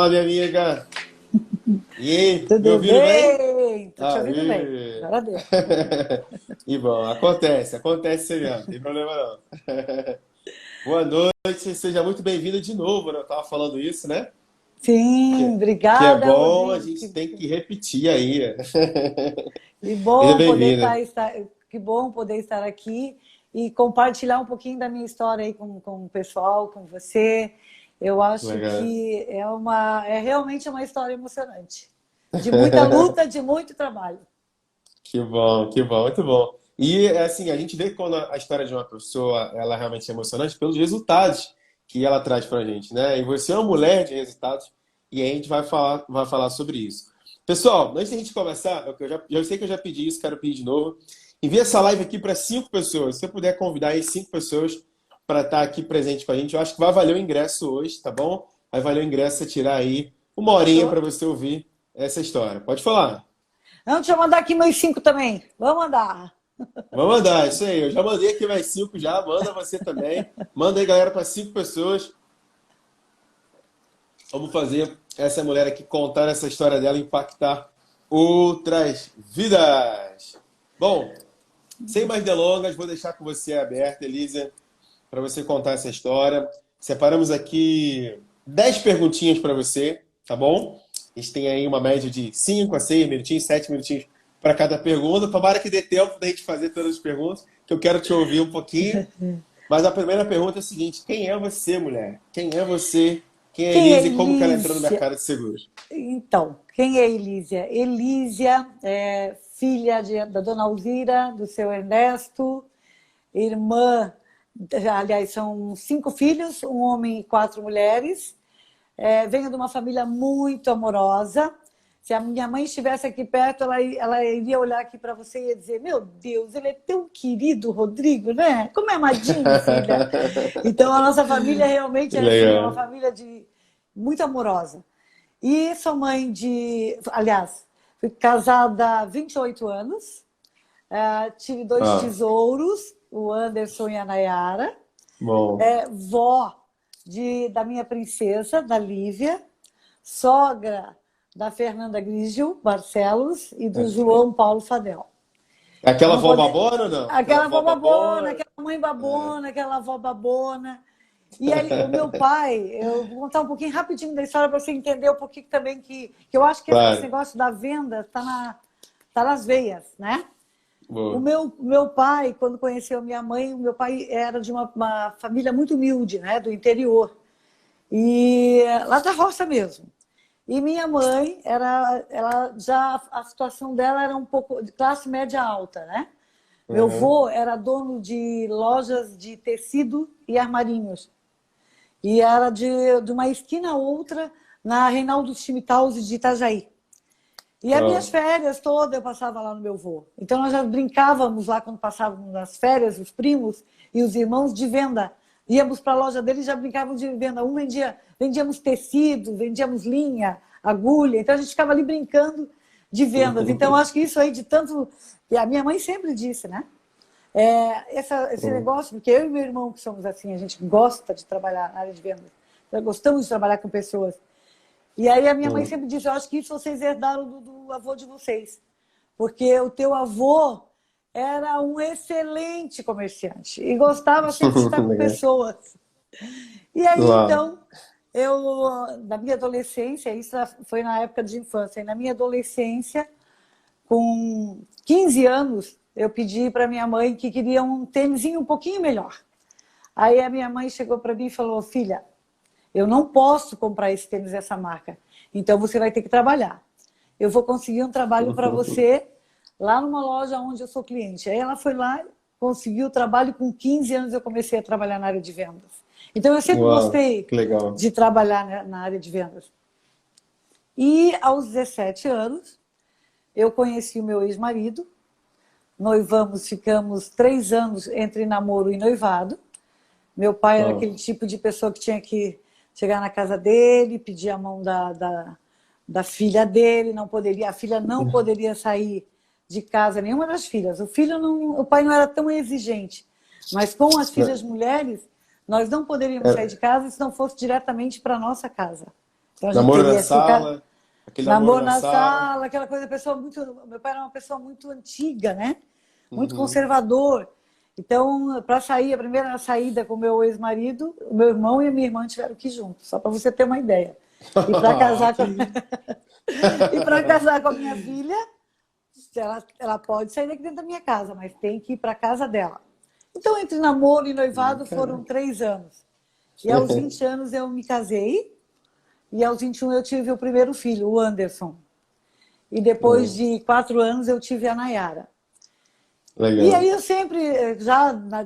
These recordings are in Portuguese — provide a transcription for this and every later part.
Fala, minha amiga. E aí, me Tudo ouvindo bem? bem? Tô te ouvindo bem. Aê. Agora deu. E bom, acontece isso aí mesmo, não tem problema não. Boa noite, seja muito bem-vindo de novo, né? Eu tava falando isso, né? Sim, Que é obrigada, bom, a Rodrigo. gente tem que repetir aí. Que Seja bom poder bem-vinda. que bom poder estar aqui e compartilhar um pouquinho da minha história aí com o pessoal, com você. Eu acho Legal. que é realmente uma história emocionante. De muita luta, de muito trabalho. Que bom, muito bom. E assim, a gente vê quando a história de uma pessoa ela realmente é emocionante pelos resultados que ela traz pra gente, né? E você é uma mulher de resultados e aí a gente vai falar sobre isso. Pessoal, antes da gente começar, eu sei que eu já pedi isso, quero pedir de novo. Envie essa live aqui para 5 pessoas. Se você puder convidar aí 5 pessoas para estar aqui presente com a gente, eu acho que vai valer o ingresso hoje, tá bom? Vai valer o ingresso você tirar aí uma horinha para você ouvir essa história. Pode falar. Não, deixa eu mandar aqui meus 5 também. Vamos mandar. Vamos mandar, isso aí. Eu já mandei aqui mais 5 já, manda você também. Manda aí, galera, para 5 pessoas. Vamos fazer essa mulher aqui contar essa história dela e impactar outras vidas. Bom, sem mais delongas, vou deixar com você aberta, Elisa, para você contar essa história. Separamos aqui 10 perguntinhas para você, tá bom? A gente tem aí uma média de 5 a 6 minutinhos, 7 minutinhos para cada pergunta. Tomara que dê tempo da gente fazer todas as perguntas, que eu quero te ouvir um pouquinho. Mas a primeira pergunta é a seguinte: quem é você, mulher? Quem é você? Quem é a Quem é Elisa e como que ela entrou no Elísia? mercado de seguros? Então, quem é Elísia? Elísia é filha da dona Alzira, do seu Ernesto, irmã, aliás, são 5 filhos, um homem e 4 mulheres. Venho de uma família muito amorosa. Se a minha mãe estivesse aqui perto, ela iria olhar aqui para você e ia dizer: Meu Deus, ele é tão querido, Rodrigo, né? Como é amadinho, filha. Então, a nossa família realmente é assim, é uma Legal. família muito amorosa. E sou mãe de... Aliás, fui casada há 28 anos. Tive 2 Ah, tesouros, o Anderson e a Nayara. bom. Vó da minha princesa, da Lívia. Sogra da Fernanda Grigio Barcelos e do João Paulo Fadel. Eu Aquela não vó poder... babona ou não? Aquela Aquela vó vó babona, babona? aquela mãe babona, aquela avó babona. E aí, o meu pai, eu vou contar um pouquinho rapidinho da história para você entender um pouquinho também que eu acho que esse Claro. negócio da venda tá nas veias, né? O Boa. meu pai, quando conheceu minha mãe, o meu pai era de uma família muito humilde, né? Do interior. E lá da roça mesmo. E minha mãe, ela já, a situação dela era um pouco de classe média alta, né? Meu Uhum. avô era dono de lojas de tecido e armarinhos. E era de uma esquina a outra na Reinaldo Chimitalzi de Itajaí. E as minhas Ó. férias todas eu passava lá no meu avô. Então nós já brincávamos lá quando passávamos nas férias, os primos e os irmãos de venda. Íamos para a loja dele e já brincávamos de venda. Vendíamos tecido, vendíamos linha, agulha. Então a gente ficava ali brincando de vendas. Então acho que isso aí de tanto... E a minha mãe sempre disse, né? Esse negócio, porque eu e meu irmão que somos assim, a gente gosta de trabalhar na área de vendas. Nós gostamos de trabalhar com pessoas. E aí a minha mãe sempre disse: Eu acho que isso vocês herdaram do avô de vocês. Porque o teu avô era um excelente comerciante e gostava sempre de estar com Legal. pessoas. E aí, Uau. então, na minha adolescência, isso foi na época de infância, e na minha adolescência, com 15 anos, eu pedi para minha mãe que queria um tênisinho um pouquinho melhor. Aí a minha mãe chegou para mim e falou: Filha, eu não posso comprar esse tênis dessa marca, então você vai ter que trabalhar. Eu vou conseguir um trabalho para você lá numa loja onde eu sou cliente. Aí ela foi lá, conseguiu o trabalho, com 15 anos eu comecei a trabalhar na área de vendas. Então eu sempre Uau, gostei que legal. de trabalhar na área de vendas. E aos 17 anos, eu conheci o meu ex-marido, noivamos, ficamos 3 anos entre namoro e noivado. Meu pai era Ó. aquele tipo de pessoa que tinha que chegar na casa dele, pedir a mão da filha dele, a filha não poderia sair de casa, nenhuma das filhas. O pai não era tão exigente, mas com as filhas mulheres, nós não poderíamos sair de casa se não fosse diretamente para a nossa casa. Então a gente Namoro na teria que ficar... sala, aquele namoro Namoro na na sala. sala, aquela coisa, pessoa muito... Meu pai era uma pessoa muito antiga, né? Muito Uhum. conservador. Então, para sair, a primeira saída com o meu ex-marido, o meu irmão e a minha irmã tiveram que ir juntos, só para você ter uma ideia. E para casar com... e para casar com a minha filha, ela pode sair daqui dentro da minha casa, mas tem que ir para a casa dela. Então, entre namoro e noivado foram 3 anos. E aos 20 anos eu me casei, e aos 21 eu tive o primeiro filho, o Anderson. E depois de 4 anos eu tive a Nayara. Legal. E aí eu sempre,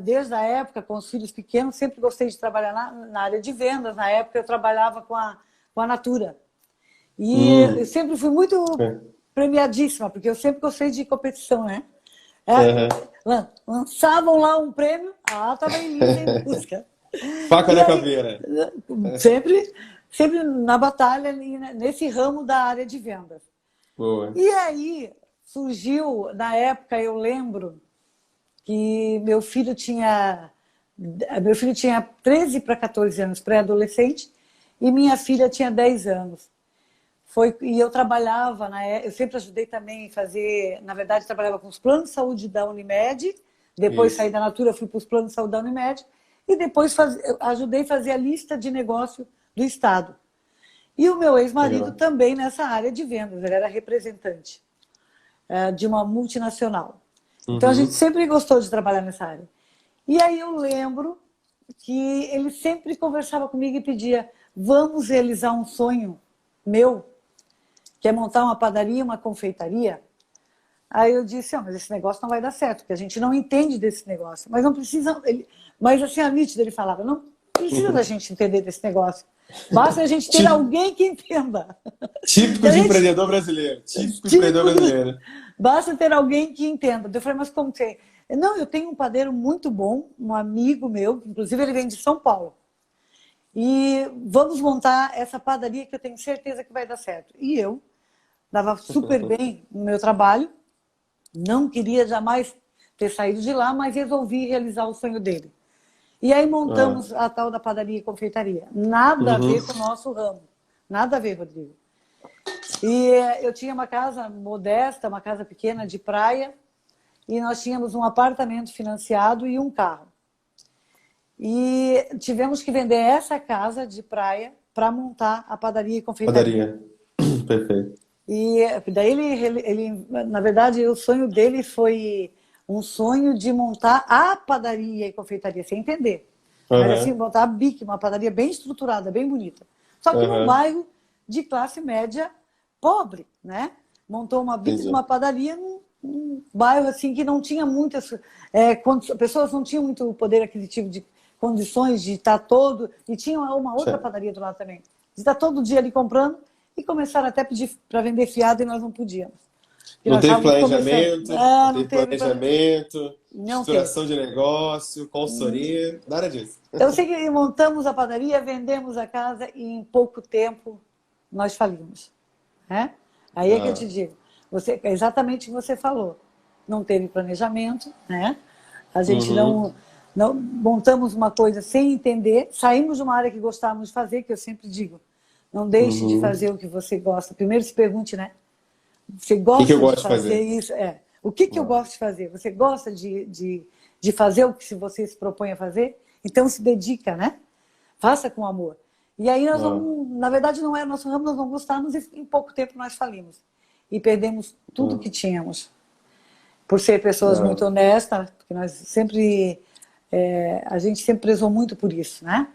desde a época, com os filhos pequenos, sempre gostei de trabalhar na área de vendas. Na época eu trabalhava com a Natura. E eu sempre fui muito premiadíssima, porque eu sempre gostei de competição, né? Lançavam lá um prêmio, estava em Elisa em busca. Faca E na aí, caveira. sempre na batalha, nesse ramo da área de vendas. Boa. E aí surgiu, na época eu lembro que meu filho tinha 13 para 14 anos, pré-adolescente, e minha filha tinha 10 anos. E eu trabalhava, eu sempre ajudei também a fazer, na verdade, trabalhava com os planos de saúde da Unimed, depois saí da Natura, fui para os planos de saúde da Unimed, e depois ajudei a fazer a lista de negócio do Estado. E o meu ex-marido também nessa área de vendas, ele era representante de uma multinacional. Então a gente sempre gostou de trabalhar nessa área. E aí eu lembro que ele sempre conversava comigo e pedia: vamos realizar um sonho meu, que é montar uma padaria, uma confeitaria. Aí eu disse: mas esse negócio não vai dar certo, porque a gente não entende desse negócio. Mas não precisa... Mas assim, a nítida ele falava: não precisa da gente entender desse negócio. Basta a gente ter alguém que entenda. Típico de empreendedor brasileiro. Típico de empreendedor brasileiro. Basta ter alguém que entenda. Eu falei: mas como que... Não, eu tenho um padeiro muito bom, um amigo meu, inclusive ele vem de São Paulo. E vamos montar essa padaria que eu tenho certeza que vai dar certo. E eu dava super bem no meu trabalho, não queria jamais ter saído de lá, mas resolvi realizar o sonho dele. E aí montamos a tal da padaria e confeitaria. Nada a ver com o nosso ramo. Nada a ver, Rodrigo. E eu tinha uma casa modesta, uma casa pequena de praia, e nós tínhamos um apartamento financiado e um carro. E tivemos que vender essa casa de praia para montar a padaria e confeitaria. Padaria. Perfeito. E daí ele, na verdade, o sonho dele foi um sonho de montar a padaria e confeitaria, sem entender. Mas assim, montar a BIC, uma padaria bem estruturada, bem bonita. Só que num bairro de classe média pobre, né? Montou uma BIC, uma padaria num bairro assim que não tinha muitas... pessoas não tinham muito poder aquisitivo de condições de estar todo... E tinha uma outra padaria do lado também. De estar todo dia ali comprando e começaram até a pedir para vender fiado e nós não podíamos. Não teve planejamento, não teve planejamento, não estruturação de negócio, consultoria, nada disso. Eu sei que montamos a padaria, vendemos a casa e em pouco tempo nós falimos. Né? Aí é que eu te digo, é exatamente o que você falou. Não teve planejamento, né? A gente não montamos uma coisa sem entender, saímos de uma área que gostávamos de fazer, que eu sempre digo, não deixe de fazer o que você gosta. Primeiro se pergunte, né? Você gosta de fazer isso? O que eu gosto de fazer? Você gosta de fazer o que você se propõe a fazer? Então se dedica, né? Faça com amor. E aí nós vamos, na verdade não é nosso ramo, nós não gostamos e em pouco tempo nós falimos. E perdemos tudo que tínhamos. Por ser pessoas muito honestas, porque nós sempre... a gente sempre prezou muito por isso, né?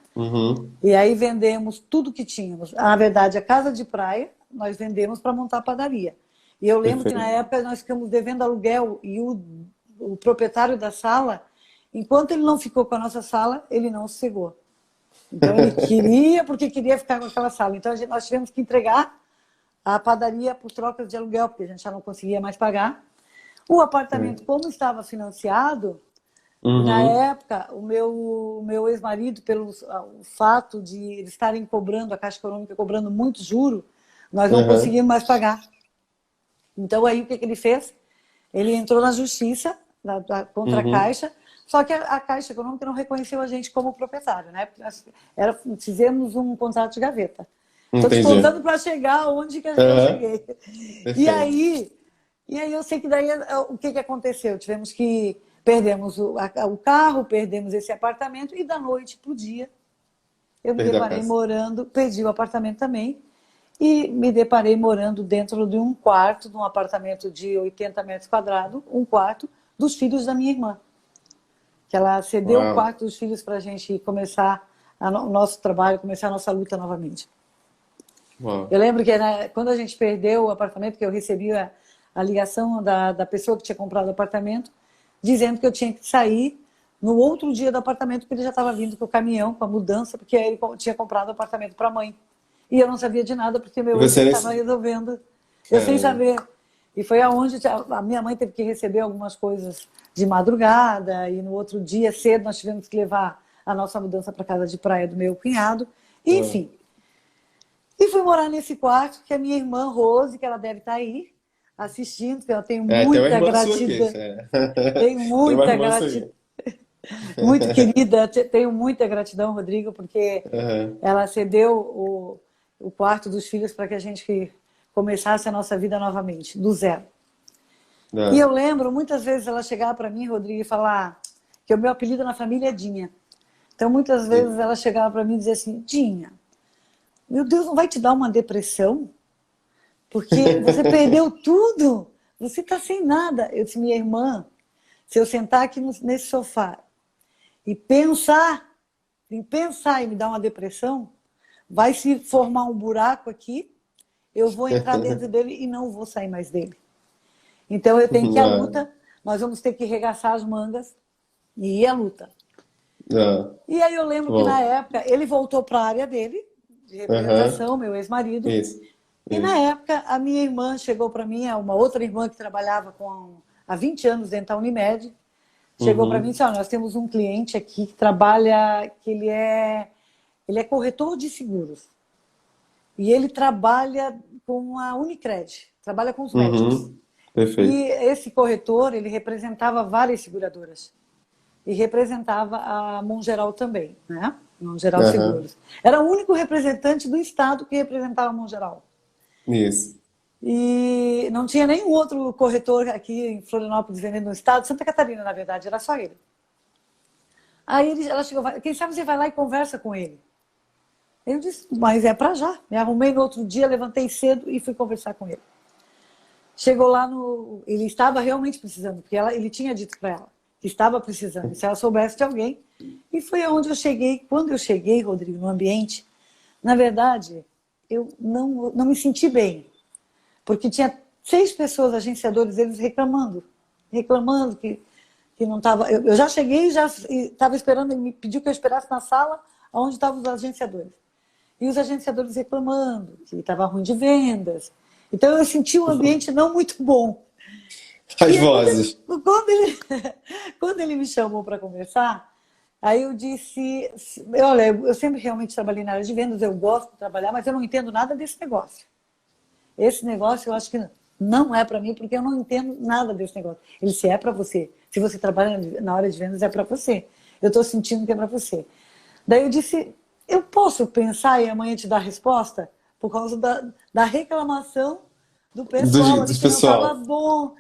E aí vendemos tudo que tínhamos. Na verdade, a casa de praia, nós vendemos para montar a padaria. E eu lembro que na época nós ficamos devendo aluguel e o proprietário da sala, enquanto ele não ficou com a nossa sala, ele não sossegou. Então ele queria, porque queria ficar com aquela sala. Então nós tivemos que entregar a padaria por trocas de aluguel, porque a gente já não conseguia mais pagar. O apartamento, como estava financiado, na época, o meu ex-marido, pelo o fato de eles estarem cobrando, a Caixa Econômica cobrando muito juro, nós não conseguimos mais pagar. Então, aí o que ele fez? Ele entrou na justiça contra a Caixa, só que a Caixa Econômica não reconheceu a gente como proprietário, né? Porque nós fizemos um contrato de gaveta. Estou te Entendi. contando para chegar onde que eu Aham. cheguei. E Perfeito. aí, e aí eu sei que daí o que aconteceu? Tivemos que perdemos o carro, perdemos esse apartamento e da noite para o dia eu me Perdeu a deparei casa. morando, perdi o apartamento também e me deparei morando dentro de um quarto, de um apartamento de 80 metros quadrados, um quarto dos filhos da minha irmã, que ela cedeu o Uau. quarto dos filhos para a gente começar o nosso trabalho, começar a nossa luta novamente. Uau. Eu lembro que quando a gente perdeu o apartamento, que eu recebi a ligação da pessoa que tinha comprado o apartamento, dizendo que eu tinha que sair no outro dia do apartamento, porque ele já estava vindo com o caminhão, com a mudança, porque ele tinha comprado o apartamento para a mãe. E eu não sabia de nada, porque E meu ex você estava nesse. resolvendo. Eu sem Caramba. saber. E foi aonde a minha mãe teve que receber algumas coisas de madrugada, e no outro dia, cedo, nós tivemos que levar a nossa mudança para a casa de praia do meu cunhado. Uau. Enfim, e fui morar nesse quarto que a minha irmã Rose, que ela deve estar aí assistindo, que eu tenho Tem uma muita irmã sua aqui. gratidão, tenho Tem uma muita irmã sua gratidão, aqui. muito querida, tenho muita gratidão, Rodrigo, porque Aham. ela cedeu o quarto dos filhos para que a gente começasse a nossa vida novamente, do zero. E Ah. eu lembro, muitas vezes ela chegava para mim, Rodrigo, e falar que o meu apelido na família é Dinha. Então, muitas vezes ela chegava para mim e dizia assim, Dinha, meu Deus, não vai te dar uma depressão? Porque você perdeu tudo, você está sem nada. Eu disse, minha irmã, se eu sentar aqui nesse sofá e pensar em me dar uma depressão, vai se formar um buraco aqui, eu vou entrar dentro dele e não vou sair mais dele. Então eu tenho que ir à Ah. luta, nós vamos ter que regaçar as mangas e ir à luta. Ah. E aí eu lembro que na Bom. época ele voltou para a área dele, de Aham. representação, meu ex-marido, Isso. e na Isso. época a minha irmã chegou para mim, uma outra irmã que trabalhava há 20 anos dentro da Unimed, chegou para mim e Uhum. disse, olha, nós temos um cliente aqui que trabalha, que ele é corretor de seguros. E ele trabalha com a Unicred, trabalha com os médicos. Uhum. E Perfeito. esse corretor, ele representava várias seguradoras. E representava a Mongeral também, né? Mongeral Aham. Seguros. Era o único representante do Estado que representava a Mongeral. Isso. E não tinha nenhum outro corretor aqui em Florianópolis vendendo no Estado, Santa Catarina, na verdade, era só ele. Aí ela chegou, quem sabe você vai lá e conversa com ele. Eu disse, mas é para já. Me arrumei no outro dia, levantei cedo e fui conversar com ele. Chegou lá ele estava realmente precisando, porque ele tinha dito para ela que estava precisando, se ela soubesse de alguém. E foi aonde eu cheguei. Quando eu cheguei, Rodrigo, no ambiente, na verdade, eu não me senti bem, porque tinha 6 pessoas, agenciadores, eles reclamando que não estava. Eu já cheguei, já estava esperando, ele me pediu que eu esperasse na sala onde estavam os agenciadores. E os agenciadores reclamando que estava ruim de vendas. Então eu senti um ambiente não muito bom. As E aí, vozes. quando ele me chamou para conversar, aí eu disse, olha, eu sempre realmente trabalhei na área de vendas, eu gosto de trabalhar, mas eu não entendo nada desse negócio. Esse negócio eu acho que não é para mim, porque eu não entendo nada desse negócio. Ele se é para você. Se você trabalha na área de vendas, é para você. Eu estou sentindo que é para você. Daí eu disse, eu posso pensar e amanhã te dar a resposta? Por causa da reclamação do pessoal ali Dos que não estava pessoal. bom.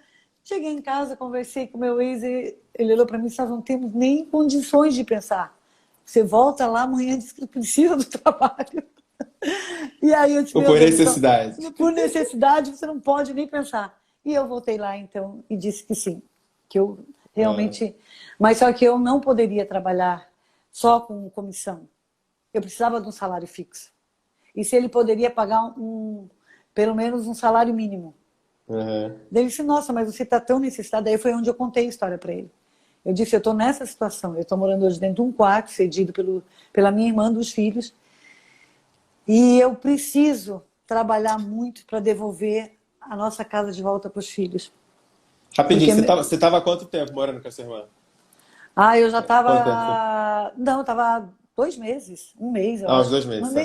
Cheguei em casa, conversei com o meu ex e ele olhou para mim e disse, nós não temos nem condições de pensar. Você volta lá amanhã e diz que precisa do trabalho. E aí eu disse, Ou meu por Deus, então, necessidade. por necessidade você não pode nem pensar. E eu voltei lá então e disse que sim, que eu Ah. realmente... Mas só que eu não poderia trabalhar só com comissão. Eu precisava de um salário fixo. E se ele poderia pagar pelo menos um salário mínimo. Aham. Daí ele disse, nossa, mas você está tão necessitado. Aí foi onde eu contei a história para ele. Eu disse, eu estou nessa situação, eu estou morando hoje dentro de um quarto, cedido pela minha irmã dos filhos, e eu preciso trabalhar muito para devolver a nossa casa de volta para os filhos. Rapidinho, Porque, você tava há quanto tempo morando com a sua irmã? eu já Quanto tempo foi? estava... Não, eu estava 2 meses, um mês, eu Ah, uns acho. 2 meses, tá.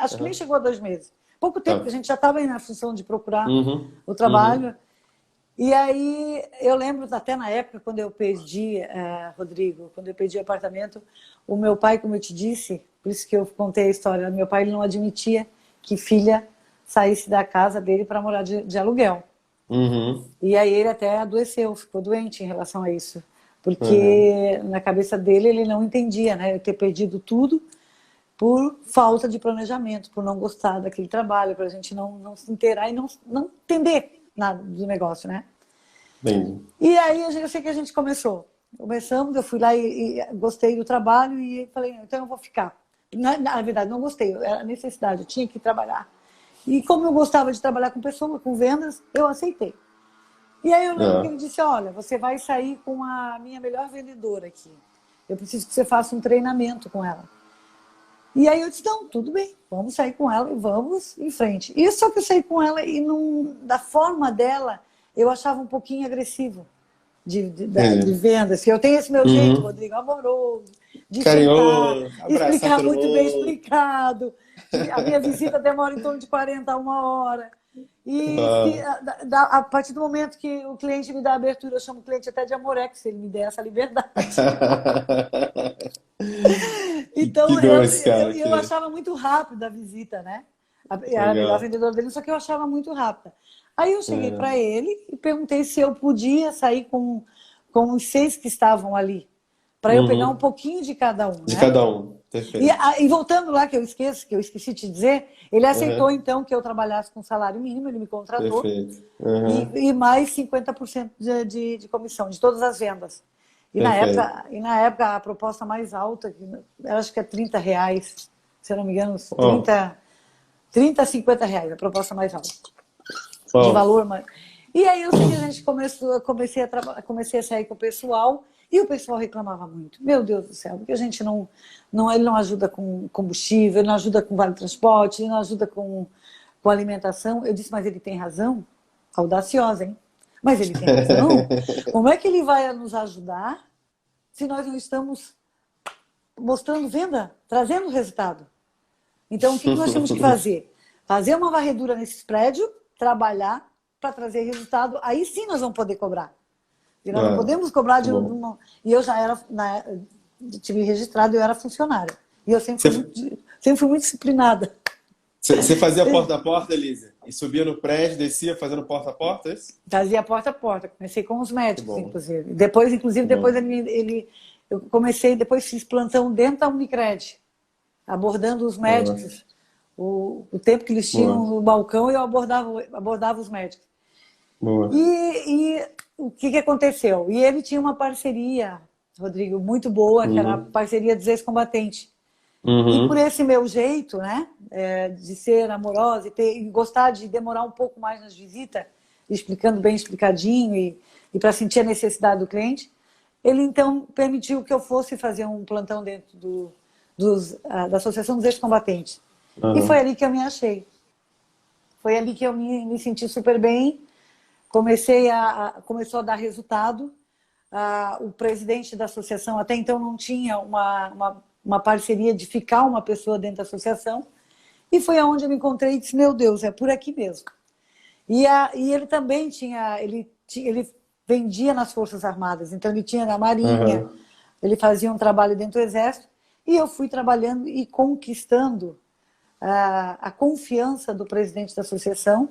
Acho que nem Aham. chegou a 2 meses. Pouco tempo, Tá. porque a gente já estava aí na função de procurar Uhum. o Uhum. trabalho. E aí, eu lembro até na época, quando eu perdi, Rodrigo, quando eu perdi o apartamento, o meu pai, como eu te disse, por isso que eu contei a história, meu pai ele não admitia que filha saísse da casa dele para morar de aluguel. Uhum. E aí ele até adoeceu, ficou doente em relação a isso. Uhum. Porque na cabeça dele ele não entendia, né? Eu ter perdido tudo por falta de planejamento, por não gostar daquele trabalho, para a gente não se inteirar e não entender nada do negócio, né? Entendi. E aí eu sei que a gente começamos, eu fui lá e gostei do trabalho e falei, então eu vou ficar. Na verdade, não gostei, era necessidade, eu tinha que trabalhar. E como eu gostava de trabalhar com pessoas, com vendas, eu aceitei. E aí eu lembro que Ah. ele disse, olha, você vai sair com a minha melhor vendedora aqui. Eu preciso que você faça um treinamento com ela. E aí eu disse, não, tudo bem, vamos sair com ela e vamos em frente. E só que eu saí com ela e da forma dela, eu achava um pouquinho agressivo de vendas. Eu tenho esse meu jeito, Uhum. Rodrigo, amoroso, de chegar, Carinhoso, abraçar explicar todo muito bem mundo. explicado. A minha visita demora em torno de 40 a 1 hora. E Ah. a partir do momento que o cliente me dá abertura, eu chamo o cliente até de amorex, se ele me der essa liberdade. Que Então, doce, cara. eu achava muito rápida a visita, né? Era a melhor Legal. vendedora dele, só que eu achava muito rápida. Aí eu cheguei É. para ele e perguntei se eu podia sair com os 6 que estavam ali, para eu pegar um Uhum. pouquinho de cada um, De né? cada um. Perfeito. E voltando lá, que eu esqueci de dizer, ele aceitou Uhum. então que eu trabalhasse com salário mínimo, ele me contratou, Perfeito. Uhum. e mais 50% de comissão, de todas as vendas. Perfeito. E na época a proposta mais alta, eu acho que é R$ 30, se eu não me engano, Ó, 30 a R$ 50, a proposta mais alta, de ó. valor. E aí eu sei que a gente comecei a sair com o pessoal, e o pessoal reclamava muito. Meu Deus do céu, porque a gente ele não ajuda com combustível, ele não ajuda com vale transporte, ele não ajuda com alimentação. Eu disse, mas ele tem razão? Audaciosa, hein? Mas ele tem razão. Como é que ele vai nos ajudar se nós não estamos mostrando venda, trazendo resultado? Então, o que nós temos que fazer? Fazer uma varredura nesses prédios, trabalhar para trazer resultado, aí sim nós vamos poder cobrar. E nós não Ah, podemos cobrar muito bom. E eu já era, tive registrado, eu era funcionária. E eu Você, sempre fui muito disciplinada. você fazia porta a porta, Elisa? E subia no prédio, descia fazendo porta a porta, é isso? Fazia porta a porta. Comecei com os Que médicos, bom. inclusive. Depois, Que depois bom. eu comecei, depois fiz plantão dentro da Unicred, abordando os Boa. médicos. O tempo que eles tinham Boa. no balcão, eu abordava os médicos. Boa. E o que aconteceu? E ele tinha uma parceria, Rodrigo, muito boa, que era a Uhum. parceria dos ex-combatentes. E por Uhum. esse meu jeito, né, de ser amorosa e gostar de demorar um pouco mais nas visitas, explicando bem explicadinho e para sentir a necessidade do cliente, ele então permitiu que eu fosse fazer um plantão dentro da Associação dos Ex-Combatentes. E foi Uhum. ali que eu me achei. Foi ali que eu me senti super bem. Começou a dar resultado. O presidente da associação até então não tinha uma parceria de ficar uma pessoa dentro da associação. E foi aonde eu me encontrei e disse, meu Deus, é por aqui mesmo. E ele também ele vendia nas Forças Armadas, então ele tinha na Marinha, Uhum. ele fazia um trabalho dentro do Exército, e eu fui trabalhando e conquistando a confiança do presidente da associação,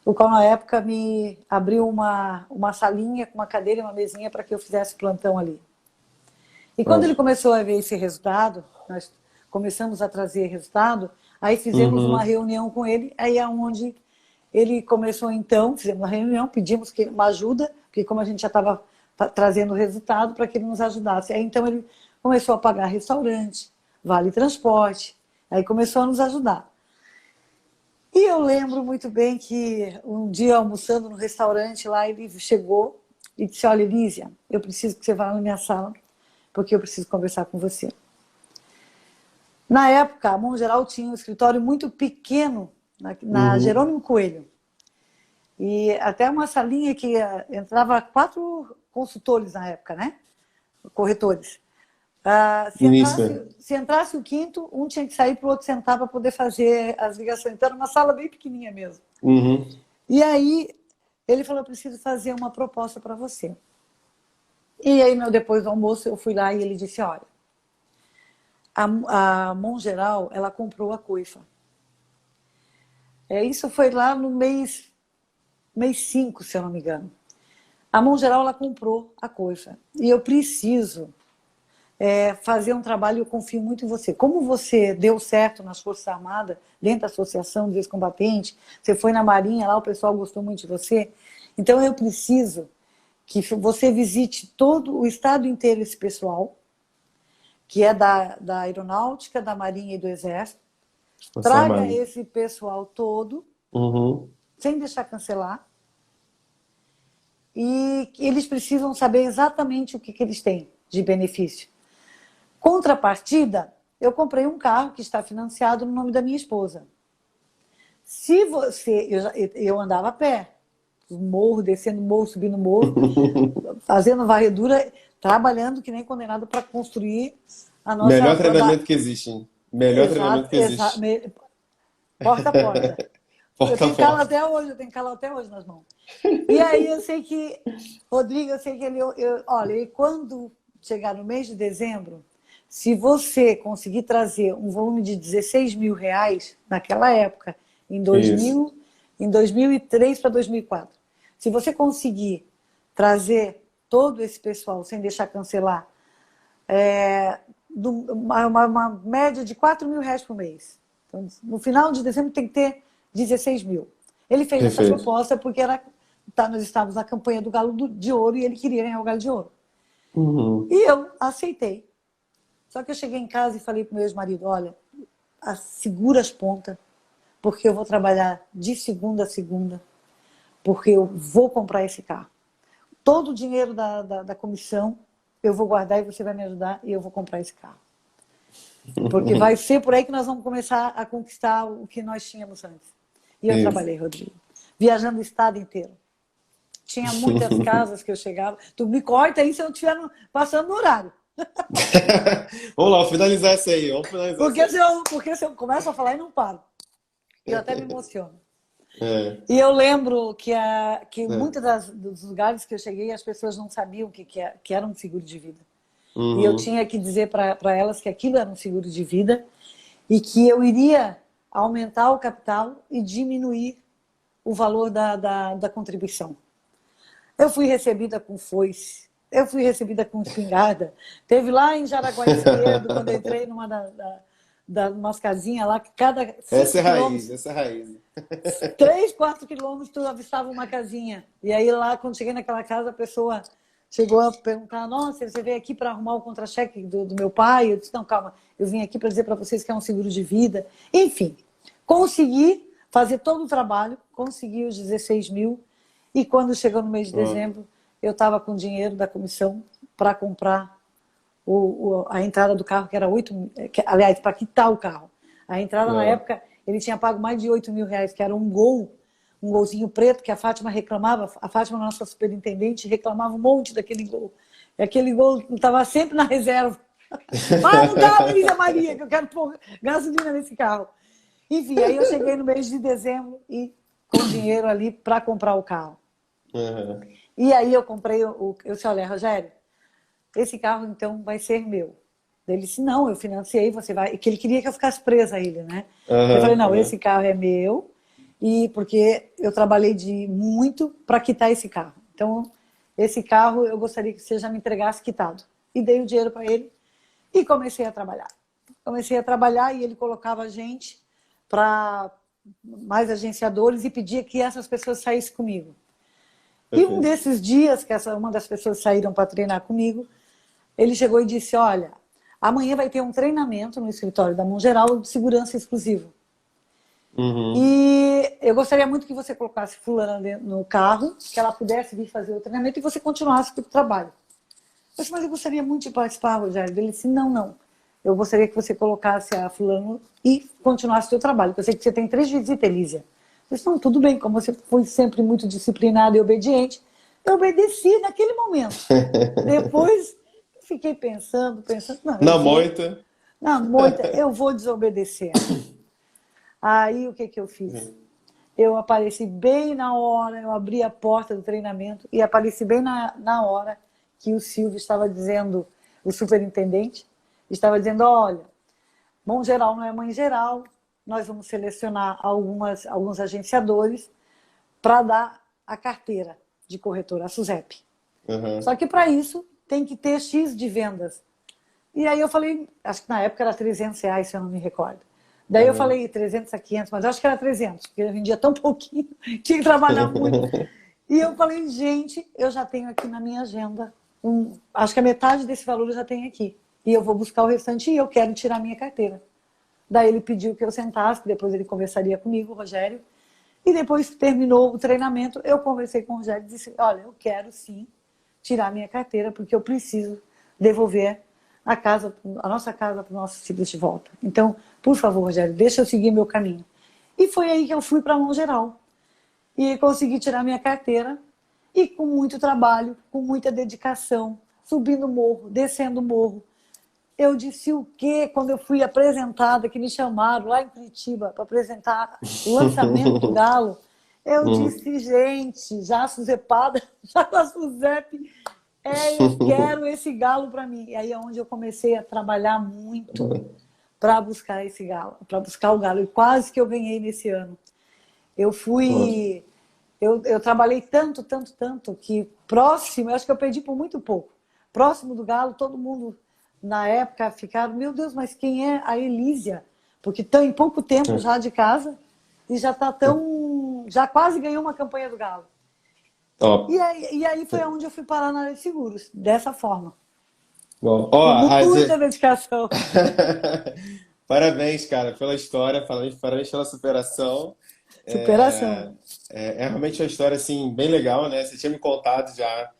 o qual na época me abriu uma salinha com uma cadeira e uma mesinha para que eu fizesse plantão ali. E quando ele Nossa. começou a ver esse resultado, nós começamos a trazer resultado, aí fizemos uma Uhum. reunião com ele, aí é onde ele começou então, fizemos uma reunião, pedimos uma ajuda, porque como a gente já estava trazendo resultado, para que ele nos ajudasse. Aí então ele começou a pagar restaurante, vale transporte, aí começou a nos ajudar. E eu lembro muito bem que um dia almoçando no restaurante lá, ele chegou e disse, olha, Elísia, eu preciso que você vá na minha sala, porque eu preciso conversar com você. Na época, a Mongeral tinha um escritório muito pequeno na Uhum. Jerônimo Coelho. E até uma salinha que entrava 4 consultores na época, né? Corretores. Início, né? Se entrasse o quinto, um tinha que sair para o outro sentar para poder fazer as ligações. Então, era uma sala bem pequenininha mesmo. Uhum. E aí, ele falou, eu preciso fazer uma proposta para você. E aí, depois do almoço, eu fui lá e ele disse, olha, a Mongeral, ela comprou a Coifa. Isso foi lá no mês 5, se eu não me engano. A Mão Geral, ela comprou a coisa. E eu preciso fazer um trabalho, eu confio muito em você. Como você deu certo nas Forças Armadas, dentro da Associação dos Ex-Combatentes, você foi na Marinha, lá o pessoal gostou muito de você. Então eu preciso que você visite todo o estado inteiro esse pessoal, que é da Aeronáutica, da Marinha e do Exército. Traga esse pessoal todo, sem deixar cancelar. E eles precisam saber exatamente o que eles têm de benefício. Contrapartida, eu comprei um carro que está financiado no nome da minha esposa. Se você... Eu andava a pé, morro, descendo morro, subindo morro, fazendo varredura, trabalhando que nem condenado para construir a nossa... Melhor treinamento que existe, hein? Melhor treinamento que existe. Porta a porta. Porta eu tenho a calo porta. até hoje, eu tenho calo até hoje nas mãos. E aí eu sei que, Rodrigo, eu sei que ele... olha, e quando chegar no mês de dezembro, se você conseguir trazer um volume de 16 mil reais, naquela época, em 2003 para 2004, se você conseguir trazer todo esse pessoal sem deixar cancelar, uma média de 4 mil reais por mês. Então, no final de dezembro tem que ter 16 mil. Ele fez essa proposta porque nós estávamos na campanha do Galo de Ouro e ele queria ganhar o Galo de Ouro. E eu aceitei. Só que eu cheguei em casa e falei para o meu ex-marido, olha, segura as pontas, porque eu vou trabalhar de segunda a segunda, porque eu vou comprar esse carro. Todo o dinheiro da comissão eu vou guardar e você vai me ajudar e eu vou comprar esse carro. Porque vai ser por aí que nós vamos começar a conquistar o que nós tínhamos antes. E eu trabalhei, Rodrigo, viajando o estado inteiro. Tinha muitas casas que eu chegava. Tu me corta aí se eu não estiver passando no horário. Vamos lá, finalizar essa aí. Vamos finalizar porque se eu começo a falar e não paro. E eu até me emociono. E eu lembro que muitos dos lugares que eu cheguei, as pessoas não sabiam que era um seguro de vida. E eu tinha que dizer para elas que aquilo era um seguro de vida e que eu iria aumentar o capital e diminuir o valor da contribuição. Eu fui recebida com foice, eu fui recebida com espingarda. Teve lá em Jaraguá Esquerdo, quando eu entrei numa umas casinhas lá, que cada 5 essa é raiz, essa é raiz. 3, 4 quilômetros tu avistava uma casinha. E aí lá, quando cheguei naquela casa, a pessoa chegou a perguntar, nossa, você veio aqui para arrumar o contra-cheque do meu pai? Eu disse, não, calma, eu vim aqui para dizer para vocês que é um seguro de vida. Enfim, consegui fazer todo o trabalho, consegui os 16 mil, e quando chegou no mês de dezembro, eu estava com dinheiro da comissão para comprar a entrada do carro, que era 8 mil, aliás, para quitar o carro. A entrada, na época, ele tinha pago mais de 8 mil reais, que era um golzinho preto, que a Fátima reclamava, a Fátima, nossa superintendente, reclamava um monte daquele gol. E aquele gol estava sempre na reserva. Fala no carro, Elisa Maria, que eu quero pôr gasolina nesse carro. Enfim, aí eu cheguei no mês de dezembro e com dinheiro ali para comprar o carro. E aí eu comprei, eu disse, olha, Rogério, esse carro então vai ser meu. Ele disse, não, eu financiei, você vai... Que ele queria que eu ficasse presa a ele, né? Eu falei, não, esse carro é meu, e porque eu trabalhei muito para quitar esse carro. Então, esse carro eu gostaria que você já me entregasse quitado. E dei o dinheiro para ele e comecei a trabalhar. Comecei a trabalhar e ele colocava a gente para mais agenciadores e pedia que essas pessoas saíssem comigo. E um desses dias que uma das pessoas saíram para treinar comigo, ele chegou e disse, olha, amanhã vai ter um treinamento no escritório da Mão Geral de segurança exclusivo. E eu gostaria muito que você colocasse fulana no carro, que ela pudesse vir fazer o treinamento e você continuasse com o trabalho. Eu disse, mas eu gostaria muito de participar, Rogério. Ele disse, não. Eu gostaria que você colocasse a fulano e continuasse o seu trabalho, porque eu sei que você tem 3 visitas, Elísia. Eu disse, não, tudo bem, como você foi sempre muito disciplinada e obediente, eu obedeci naquele momento. Depois, fiquei pensando, moita, eu vou desobedecer. Aí, o que eu fiz? Eu apareci bem na hora, eu abri a porta do treinamento e apareci bem na hora que o Silvio estava dizendo, o superintendente, estava dizendo, olha, Mão Geral não é mãe geral, nós vamos selecionar alguns agenciadores para dar a carteira de corretora, a SUSEP. Uhum. Só que para isso tem que ter X de vendas. E aí eu falei, acho que na época era R$300, se eu não me recordo. Daí eu falei 300 a 500, mas acho que era 300, porque eu vendia tão pouquinho, tinha que trabalhar muito. E eu falei, gente, eu já tenho aqui na minha agenda, acho que a metade desse valor eu já tenho aqui. E eu vou buscar o restante e eu quero tirar a minha carteira. Daí ele pediu que eu sentasse, depois ele conversaria comigo, o Rogério. E depois terminou o treinamento, eu conversei com o Rogério e disse, olha, eu quero sim tirar a minha carteira, porque eu preciso devolver a nossa casa para os nossos filhos de volta. Então, por favor, Rogério, deixa eu seguir meu caminho. E foi aí que eu fui para a mão geral. E consegui tirar minha carteira. E com muito trabalho, com muita dedicação, subindo o morro, descendo o morro. Eu disse o quê quando eu fui apresentada, que me chamaram lá em Curitiba para apresentar o lançamento do Galo. Eu disse, gente, já suzepada, já com a SUSEP, eu quero esse galo para mim. E aí é onde eu comecei a trabalhar muito para buscar esse galo, para buscar o galo. E quase que eu ganhei nesse ano. Eu fui... Eu trabalhei tanto, que próximo, eu acho que eu perdi por muito pouco. Próximo do galo, todo mundo, na época, ficaram, meu Deus, mas quem é a Elísia? Porque tão em pouco tempo já de casa e já está já quase ganhou uma campanha do galo. Top. E aí foi onde eu fui parar na área de seguros, dessa forma. Bom, com muita dedicação. Parabéns, cara, pela história, parabéns pela superação. Superação. É realmente uma história assim, bem legal, né? Você tinha me contado já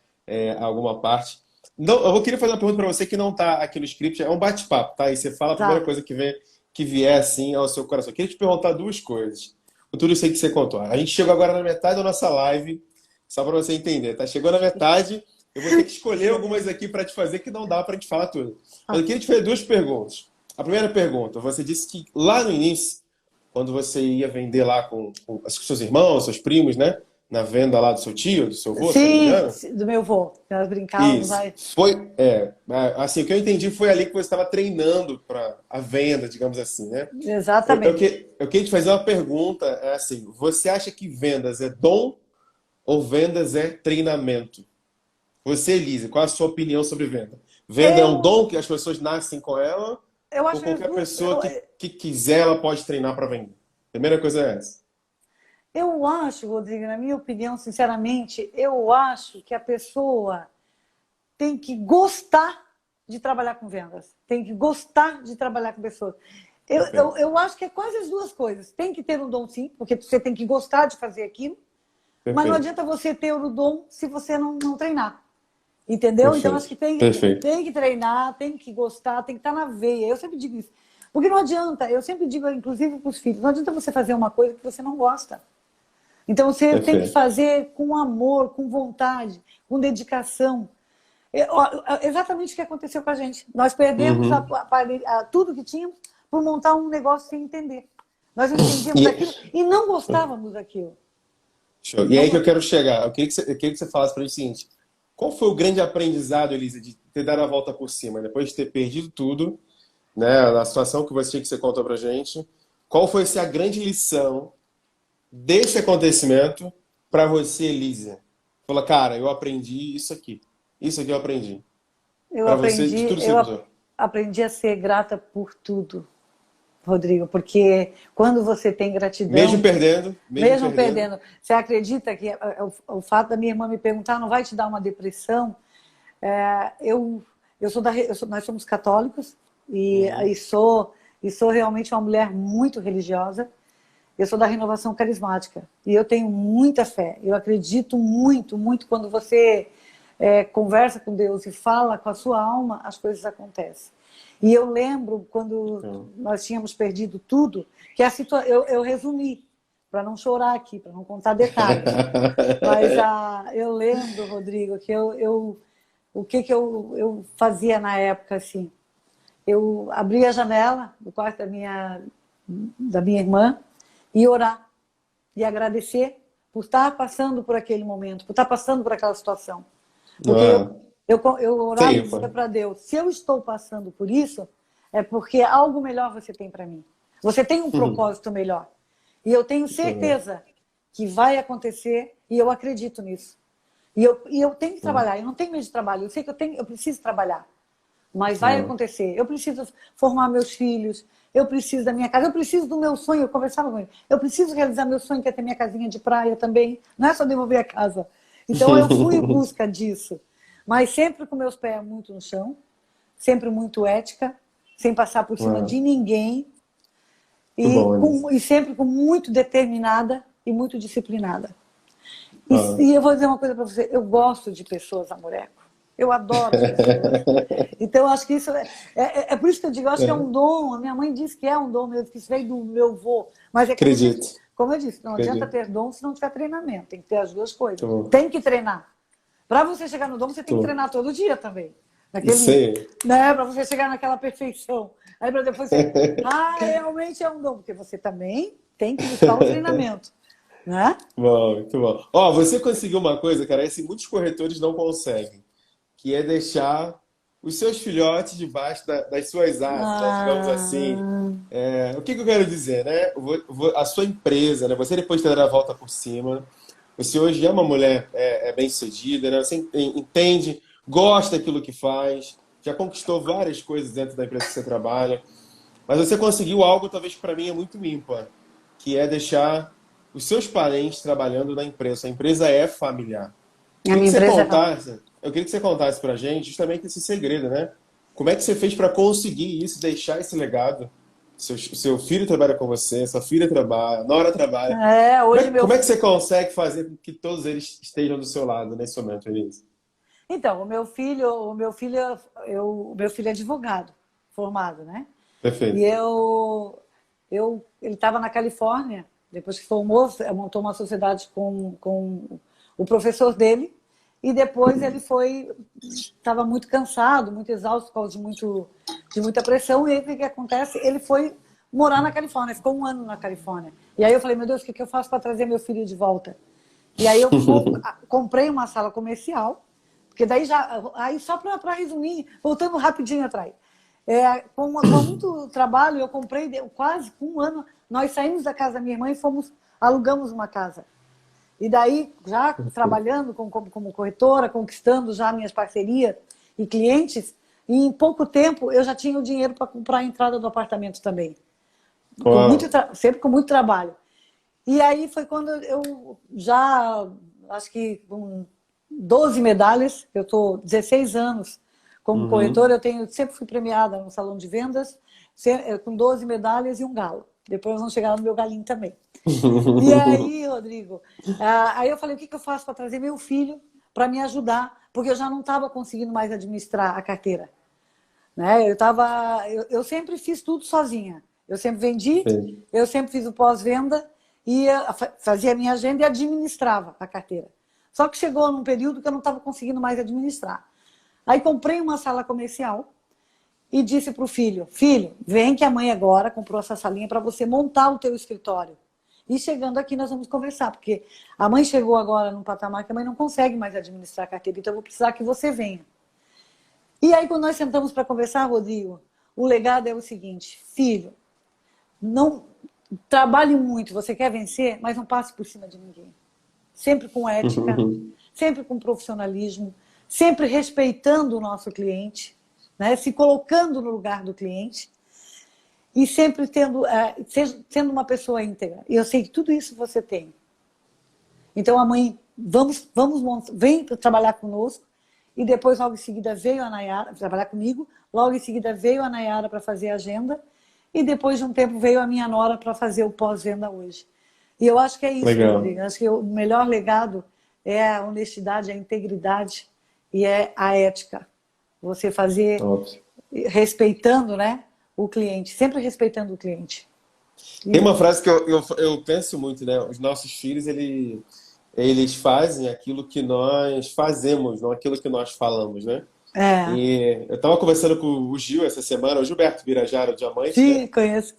alguma parte. Não, eu queria fazer uma pergunta para você que não está aqui no script, é um bate-papo, tá? E você fala a primeira coisa que vier assim ao seu coração. Eu queria te perguntar duas coisas. Com tudo isso aí que você contou. A gente chegou agora na metade da nossa live, só para você entender, tá? Chegou na metade, eu vou ter que escolher algumas aqui para te fazer que não dá para te falar tudo. Mas eu queria te fazer duas perguntas. A primeira pergunta, você disse que lá no início, quando você ia vender lá com seus irmãos, seus primos, né? Na venda lá do seu tio, do seu avô, Sim, do meu avô. Nós brincávamos. Isso. Foi, assim, o que eu entendi foi ali que você estava treinando para a venda, digamos assim, né? Exatamente. Eu queria te fazer uma pergunta, assim, você acha que vendas é dom ou vendas é treinamento? Você, Elise, qual a sua opinião sobre venda? Venda é um dom que as pessoas nascem com ela? Eu acho Ou qualquer pessoa que quiser, ela pode treinar para vender? Primeira coisa é essa. Eu acho, Rodrigo, na minha opinião, sinceramente, eu acho que a pessoa tem que gostar de trabalhar com vendas. Tem que gostar de trabalhar com pessoas. Eu acho que é quase as duas coisas. Tem que ter um dom, sim, porque você tem que gostar de fazer aquilo. Perfeito. Mas não adianta você ter o dom se você não treinar. Entendeu? Perfeito. Então, acho que tem que treinar, tem que gostar, tem que estar na veia. Eu sempre digo isso. Porque não adianta, eu sempre digo, inclusive para os filhos, não adianta você fazer uma coisa que você não gosta. Então, você tem que fazer com amor, com vontade, com dedicação. Exatamente o que aconteceu com a gente. Nós perdemos tudo que tínhamos por montar um negócio sem entender. Nós não entendíamos aquilo e não gostávamos daquilo. Show. E aí que eu quero chegar. Eu queria que você falasse para mim o seguinte. Qual foi o grande aprendizado, Elisa, de ter dado a volta por cima, depois de ter perdido tudo, né, na situação que você contou pra gente? Qual foi a grande lição desse acontecimento para você, Elisa? Fala, cara, eu aprendi isso aqui. Isso aqui eu aprendi. Eu aprendi a ser grata por tudo, Rodrigo, porque quando você tem gratidão... Mesmo perdendo. Você acredita que o fato da minha irmã me perguntar não vai te dar uma depressão? Nós somos católicos e sou realmente uma mulher muito religiosa. Eu sou da renovação carismática e eu tenho muita fé. Eu acredito muito, muito quando você conversa com Deus e fala com a sua alma, as coisas acontecem. E eu lembro quando nós tínhamos perdido tudo, que eu resumi, para não chorar aqui, para não contar detalhes. Mas eu lembro, Rodrigo, que o que eu fazia na época, assim. Eu abria a janela do quarto da minha irmã e orar, e agradecer por estar passando por aquele momento, por estar passando por aquela situação. Porque eu orava e dizia para Deus, se eu estou passando por isso, é porque algo melhor você tem para mim. Você tem um propósito melhor. E eu tenho certeza que vai acontecer e eu acredito nisso. E eu tenho que trabalhar, eu não tenho medo de trabalho, eu sei que eu preciso trabalhar. Mas vai acontecer. Eu preciso formar meus filhos, eu preciso da minha casa, eu preciso do meu sonho. Eu conversava com ele. Eu preciso realizar meu sonho, que é ter minha casinha de praia também. Não é só devolver a casa. Então eu fui em busca disso. Mas sempre com meus pés muito no chão, sempre muito ética, sem passar por cima de ninguém. E sempre com muito determinada e muito disciplinada. E eu vou dizer uma coisa para você, eu gosto de pessoas, Amoreco. Eu adoro as pessoas. Então, eu acho que isso é por isso que eu digo, eu acho que é um dom. A minha mãe disse que é um dom mesmo, que isso veio do meu avô. Mas é que, como eu disse, não adianta ter dom se não tiver treinamento. Tem que ter as duas coisas. Tem que treinar. Para você chegar no dom, você tem que treinar todo dia também. Né, para você chegar naquela perfeição. Aí para depois você... realmente é um dom. Porque você também tem que buscar o treinamento. Né? Bom, muito bom. Ó, você conseguiu uma coisa, cara, esse muitos corretores não conseguem, que é deixar os seus filhotes debaixo das suas asas, né, digamos assim. O que eu quero dizer, né? A sua empresa, né? Você depois terá a volta por cima. Você hoje é uma mulher bem-sucedida, né? Você entende, gosta daquilo que faz, já conquistou várias coisas dentro da empresa que você trabalha, mas você conseguiu algo, talvez para mim é muito ímpar, que é deixar os seus parentes trabalhando na empresa. A empresa é familiar. Eu queria que você contasse pra gente justamente esse segredo, né? Como é que você fez para conseguir isso, deixar esse legado? Seu filho trabalha com você, sua filha trabalha, Nora trabalha. Como é que você consegue fazer com que todos eles estejam do seu lado nesse momento, Elise? Então, o meu filho é advogado, formado, né? Perfeito. E ele estava na Califórnia. Depois que formou, montou uma sociedade com o professor dele. E depois ele estava muito cansado, muito exausto por causa de muita pressão. E aí o que acontece? Ele foi morar na Califórnia, ficou 1 ano na Califórnia. E aí eu falei, meu Deus, o que eu faço para trazer meu filho de volta? E aí eu comprei uma sala comercial, porque daí aí só para resumir, voltando rapidinho atrás. Com muito trabalho, eu comprei quase com 1 ano. Nós saímos da casa da minha irmã e alugamos uma casa. E daí, já trabalhando como corretora, conquistando já minhas parcerias e clientes, e em pouco tempo eu já tinha o dinheiro para comprar a entrada do apartamento também. Sempre com muito trabalho. E aí foi quando eu acho que com 12 medalhas, eu estou 16 anos como corretora, sempre fui premiada no salão de vendas, com 12 medalhas e um galo. Depois vamos chegar no meu galinho também. E aí, Rodrigo, aí eu falei, o que eu faço para trazer meu filho para me ajudar? Porque eu já não estava conseguindo mais administrar a carteira. Né? Eu sempre fiz tudo sozinha. Eu sempre vendi, eu sempre fiz o pós-venda, e fazia a minha agenda e administrava a carteira. Só que chegou num período que eu não estava conseguindo mais administrar. Aí comprei uma sala comercial e disse para o filho, vem que a mãe agora comprou essa salinha para você montar o teu escritório. E chegando aqui nós vamos conversar, porque a mãe chegou agora num patamar que a mãe não consegue mais administrar a carteira, então eu vou precisar que você venha. E aí quando nós sentamos para conversar, Rodrigo, o legado é o seguinte, filho, não trabalhe muito, você quer vencer, mas não passe por cima de ninguém. Sempre com ética, sempre com profissionalismo, sempre respeitando o nosso cliente, né? Se colocando no lugar do cliente e sempre sendo uma pessoa íntegra. E eu sei que tudo isso você tem. Então a mãe, vem trabalhar conosco, e depois logo em seguida veio a Nayara trabalhar comigo, logo em seguida veio a Nayara para fazer a agenda, e depois de um tempo veio a minha nora para fazer o pós-venda hoje. E eu acho que é isso, Rodrigo. Acho que o melhor legado é a honestidade, a integridade e é a ética. Você fazer respeitando, né, o cliente, sempre respeitando o cliente. Tem uma frase que eu penso muito, né? Os nossos filhos, eles fazem aquilo que nós fazemos, não aquilo que nós falamos, né? E eu estava conversando com o Gil essa semana, o Gilberto Birajara, o Diamante. Sim, né? Conheço.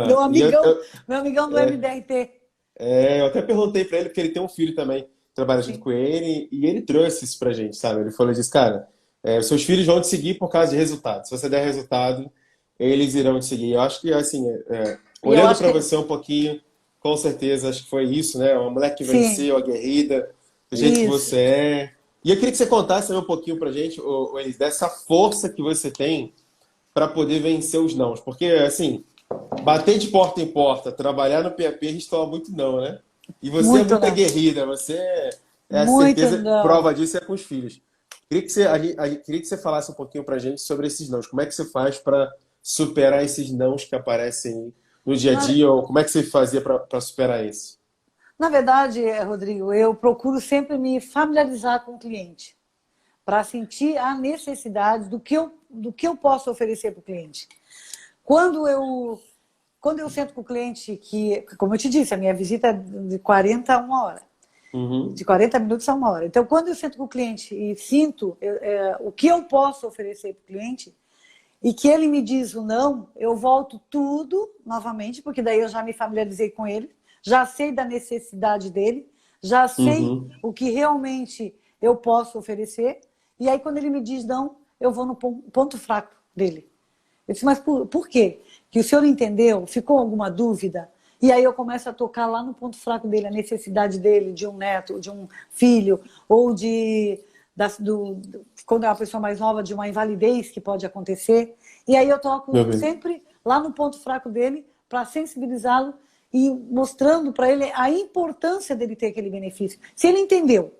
Meu amigão do MDRT. Eu até perguntei para ele, porque ele tem um filho também, trabalha junto com ele, e ele trouxe isso pra gente, sabe? Ele falou disso, cara, os seus filhos vão te seguir por causa de resultado. Se você der resultado, eles irão te seguir. Eu acho que, assim, E eu olhando acho para que você um pouquinho, com certeza, acho que foi isso, né? Uma mulher que sim, venceu, aguerrida, do jeito que isso. você é. E eu queria que você contasse também um pouquinho pra gente, Elis, dessa força que você tem para poder vencer os nãos. Porque, assim, bater de porta em porta, trabalhar no PAP, a gente toma muito não, né? E você é Muito muito não. aguerrida, você é a Muito certeza, não. prova disso é com os filhos. Queria que você falasse um pouquinho pra gente sobre esses nãos. Como é que você faz para superar esses nãos que aparecem no dia a Na, dia? Ou como é que você fazia para superar isso? na verdade, Rodrigo, eu procuro sempre me familiarizar com o cliente, para sentir a necessidade do que eu posso oferecer para o cliente. Quando eu, quando eu sento com o cliente, que, como eu te disse, a minha visita é de 40 a 1 hora, Uhum, de 40 minutos a 1 hora. Então, quando eu sento com o cliente e sinto o que eu posso oferecer para o cliente, e que ele me diz o não, eu volto tudo novamente, porque daí eu já me familiarizei com ele, já sei da necessidade dele, já sei uhum. o que realmente eu posso oferecer, e aí quando ele me diz não, eu vou no ponto fraco dele. Eu disse, mas por quê? Que o senhor entendeu? Ficou alguma dúvida? E aí eu começo a tocar lá no ponto fraco dele, a necessidade dele de um neto, de um filho, ou quando é uma pessoa mais nova, de uma invalidez que pode acontecer. E aí eu Meu toco bem. sempre lá no ponto fraco dele para sensibilizá-lo e mostrando para ele a importância dele ter aquele benefício. Se ele entendeu,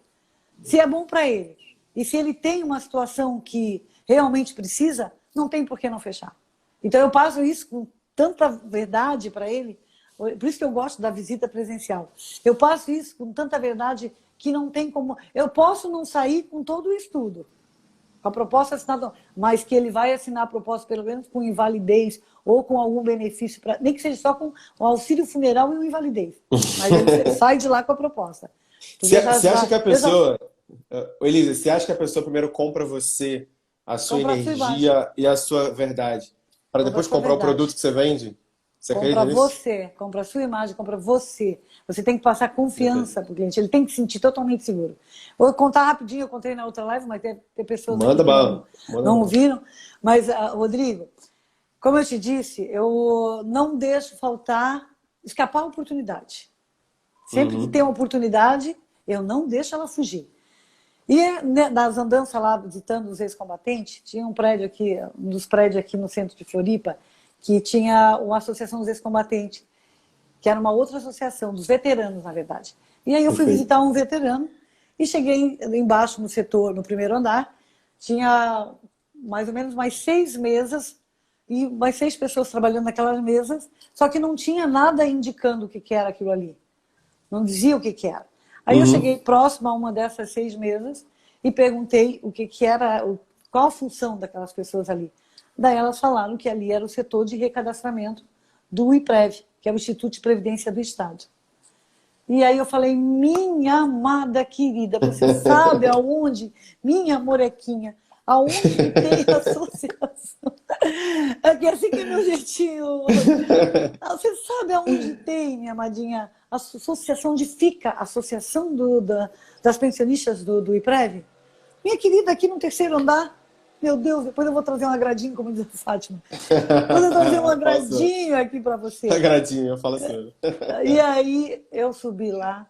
se é bom para ele, e se ele tem uma situação que realmente precisa, não tem por que não fechar. Então eu passo isso com tanta verdade para ele, por isso que eu gosto da visita presencial. Eu passo isso com tanta verdade que não tem como. Eu posso não sair com todo o estudo, com a proposta assinada, mas que ele vai assinar a proposta pelo menos com invalidez ou com algum benefício, nem que seja só com o auxílio funeral e o invalidez. Mas ele sai de lá com a proposta. Porque Você acha que a eu já pessoa, Elisa, você acha que a pessoa primeiro compra você, a sua compra a sua imagem, energia e a sua verdade, para compra a depois sua comprar o produto verdade. que você vende? Você Compra acredita nisso? você, compra a sua imagem, compra você. Você tem que passar confiança para o cliente, ele tem que se sentir totalmente seguro. Vou contar rapidinho, eu contei na outra live, mas tem pessoas aqui Manda que não, bala, manda não bala. ouviram. Mas, Rodrigo, como eu te disse, eu não deixo faltar, escapar a oportunidade. Sempre que tem Uhum. uma oportunidade, eu não deixo ela fugir. E né, nas andanças lá, visitando os ex-combatentes, tinha um prédio aqui, um dos prédios aqui no centro de Floripa, que tinha uma associação dos ex-combatentes, que era uma outra associação, dos veteranos, na verdade. E aí eu fui Perfeito. visitar um veterano e cheguei embaixo no setor, no primeiro andar, tinha mais ou menos mais 6 mesas e mais 6 pessoas trabalhando naquelas mesas, só que não tinha nada indicando o que era aquilo ali. Não dizia o que era. Aí eu cheguei Uhum. próximo a uma dessas 6 mesas e perguntei o que era, qual a função daquelas pessoas ali. Daí elas falaram que ali era o setor de recadastramento do IPREV, que é o Instituto de Previdência do Estado. E aí eu falei, minha amada querida, você sabe aonde, minha morequinha, aonde que tem associação? É que assim que é meu jeitinho. Você sabe aonde tem, minha amadinha, a associação de FICA, Associação das Pensionistas do IPREV? Minha querida, aqui no terceiro andar. Meu Deus, depois eu vou trazer um agradinho, como diz a Fátima. Vou trazer um Fala assim, agradinho aqui para você. agradinho, eu falo assim. E aí eu subi lá,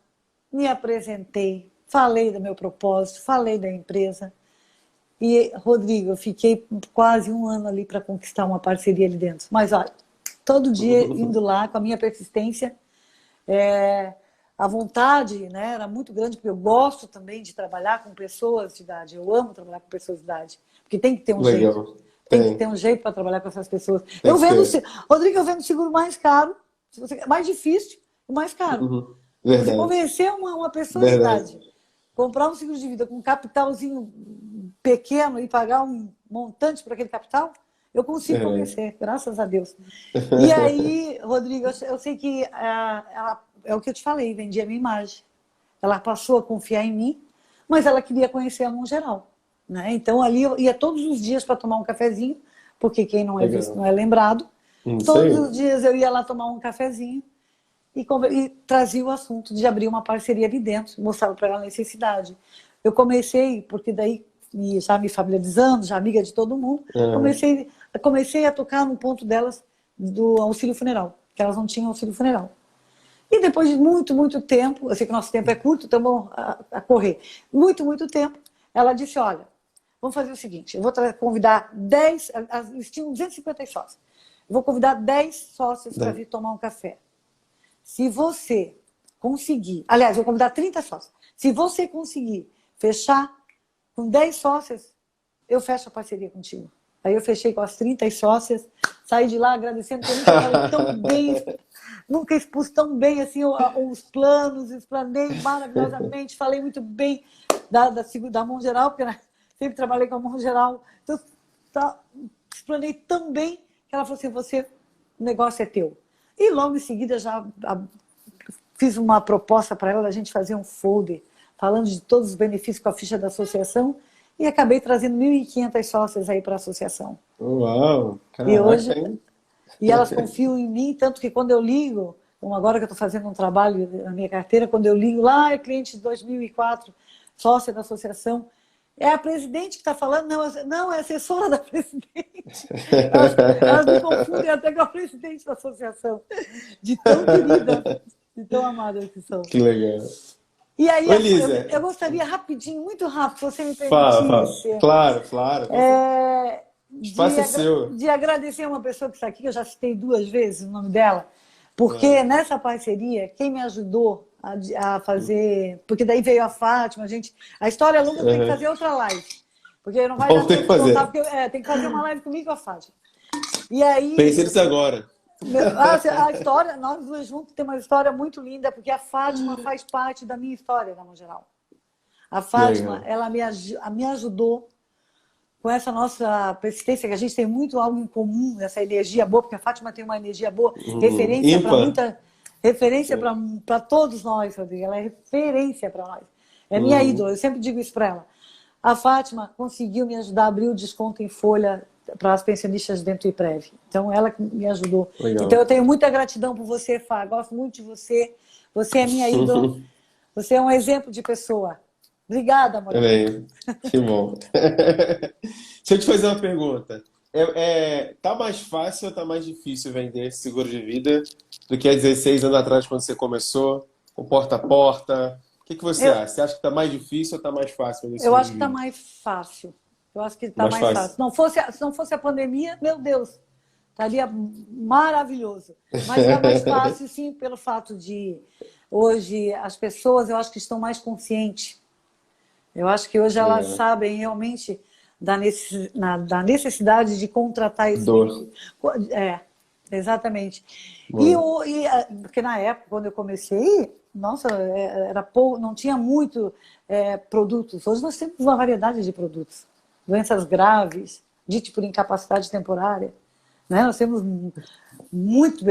me apresentei, falei do meu propósito, falei da empresa. E, Rodrigo, eu fiquei quase um ano ali para conquistar uma parceria ali dentro. Mas, olha, todo dia indo lá com a minha persistência, é, a vontade, né, era muito grande, porque eu gosto também de trabalhar com pessoas de idade. Eu amo trabalhar com pessoas de idade, porque tem que ter um jeito. Legal. Tem que ter Tem, um jeito para trabalhar com essas pessoas. tem Eu que vendo, ter. Rodrigo, eu vendo seguro mais caro, se você, mais difícil e mais caro. Uhum. Você Verdade, convencer uma pessoa de verdade. idade, comprar um seguro de vida com um capitalzinho pequeno e pagar um montante para aquele capital, eu consigo Verdade. convencer, graças a Deus. E aí, Rodrigo, eu sei que ela, é o que eu te falei, vendia a minha imagem. Ela passou a confiar em mim, mas ela queria conhecer a geral. Né? Então, ali eu ia todos os dias para tomar um cafezinho, porque quem não é visto não Legal. é lembrado. Isso Todos aí. os dias eu ia lá tomar um cafezinho e trazia o assunto de abrir uma parceria ali dentro, mostrava para ela a necessidade. Eu comecei, porque daí, já me familiarizando, já amiga de todo mundo, Uhum. comecei comecei a tocar no ponto delas do auxílio funeral, que elas não tinham auxílio funeral. E depois de muito, muito tempo, eu sei que o nosso tempo é curto, então vamos a correr. Muito, muito tempo, ela disse, olha, vamos fazer o seguinte, eu vou convidar 10, eles tinham 250 sócios, eu vou convidar 10 sócios para vir tomar um café. Se você conseguir, aliás, eu vou convidar 30 sócios, se você conseguir fechar com 10 sócias, eu fecho a parceria contigo. Aí eu fechei com as 30 sócias, saí de lá agradecendo, porque eu nunca falei tão bem, nunca expus tão bem assim, os planos, explanei maravilhosamente, falei muito bem da mão geral, porque sempre trabalhei com a mão geral, então explanei tão bem que ela falou assim, o negócio é teu. E logo em seguida já fiz uma proposta para ela, da gente fazer um folder, falando de todos os benefícios com a ficha da associação, e acabei trazendo 1.500 sócias aí para a associação. Uau! Caraca, e hoje, hein? E elas confiam em mim, tanto que quando eu ligo, como agora que eu estou fazendo um trabalho na minha carteira, quando eu ligo lá, é cliente de 2004, sócia da associação, é a presidente que está falando, não, é a assessora da presidente. Elas me confundem até com a presidente da associação, de tão querida, de tão amada que são. Que legal. E aí, Oi, Lísia. eu gostaria rapidinho, muito rápido, se você me Fala. permitisse. Claro. Espaço é seu. De agradecer a uma pessoa que está aqui, que eu já citei 2 vezes o nome dela, porque nessa parceria, quem me ajudou a fazer... Porque daí veio a Fátima, a história longa tem que fazer outra live. Porque não vai dar tempo de contar, porque tem que fazer uma live comigo e com a Fátima. E aí... Pensei nisso agora. A história, nós duas juntos temos uma história muito linda, porque a Fátima faz parte da minha história, na mão geral. A Fátima, ela me ajudou com essa nossa persistência, que a gente tem muito algo em comum, essa energia boa, porque a Fátima tem uma energia boa, referência para todos nós, Rodrigo. Ela é referência para nós. É minha ídola, eu sempre digo isso para ela. A Fátima conseguiu me ajudar a abrir o desconto em folha para as pensionistas dentro do IPREV. Então, ela me ajudou. Legal. Então, eu tenho muita gratidão por você, Fá. Gosto muito de você. Você é minha ídola. Você é um exemplo de pessoa. Obrigada, amor. Que bom. Deixa eu te fazer uma pergunta. Tá mais fácil ou tá mais difícil vender esse seguro de vida do que há 16 anos atrás, quando você começou, com porta a porta? O que você acha? Você acha que tá mais difícil ou tá mais fácil? Eu acho que tá mais fácil. Eu acho que está mais fácil. Se não fosse a pandemia, meu Deus, estaria maravilhoso. Mas está mais fácil, sim, pelo fato de hoje as pessoas, eu acho que estão mais conscientes. Eu acho que hoje elas sabem realmente da necessidade de contratar esse... Exatamente. Porque na época, quando eu comecei, nossa, não tinha muito produtos. Hoje nós temos uma variedade de produtos. Doenças graves, dito por incapacidade temporária. Né? Nós temos muitos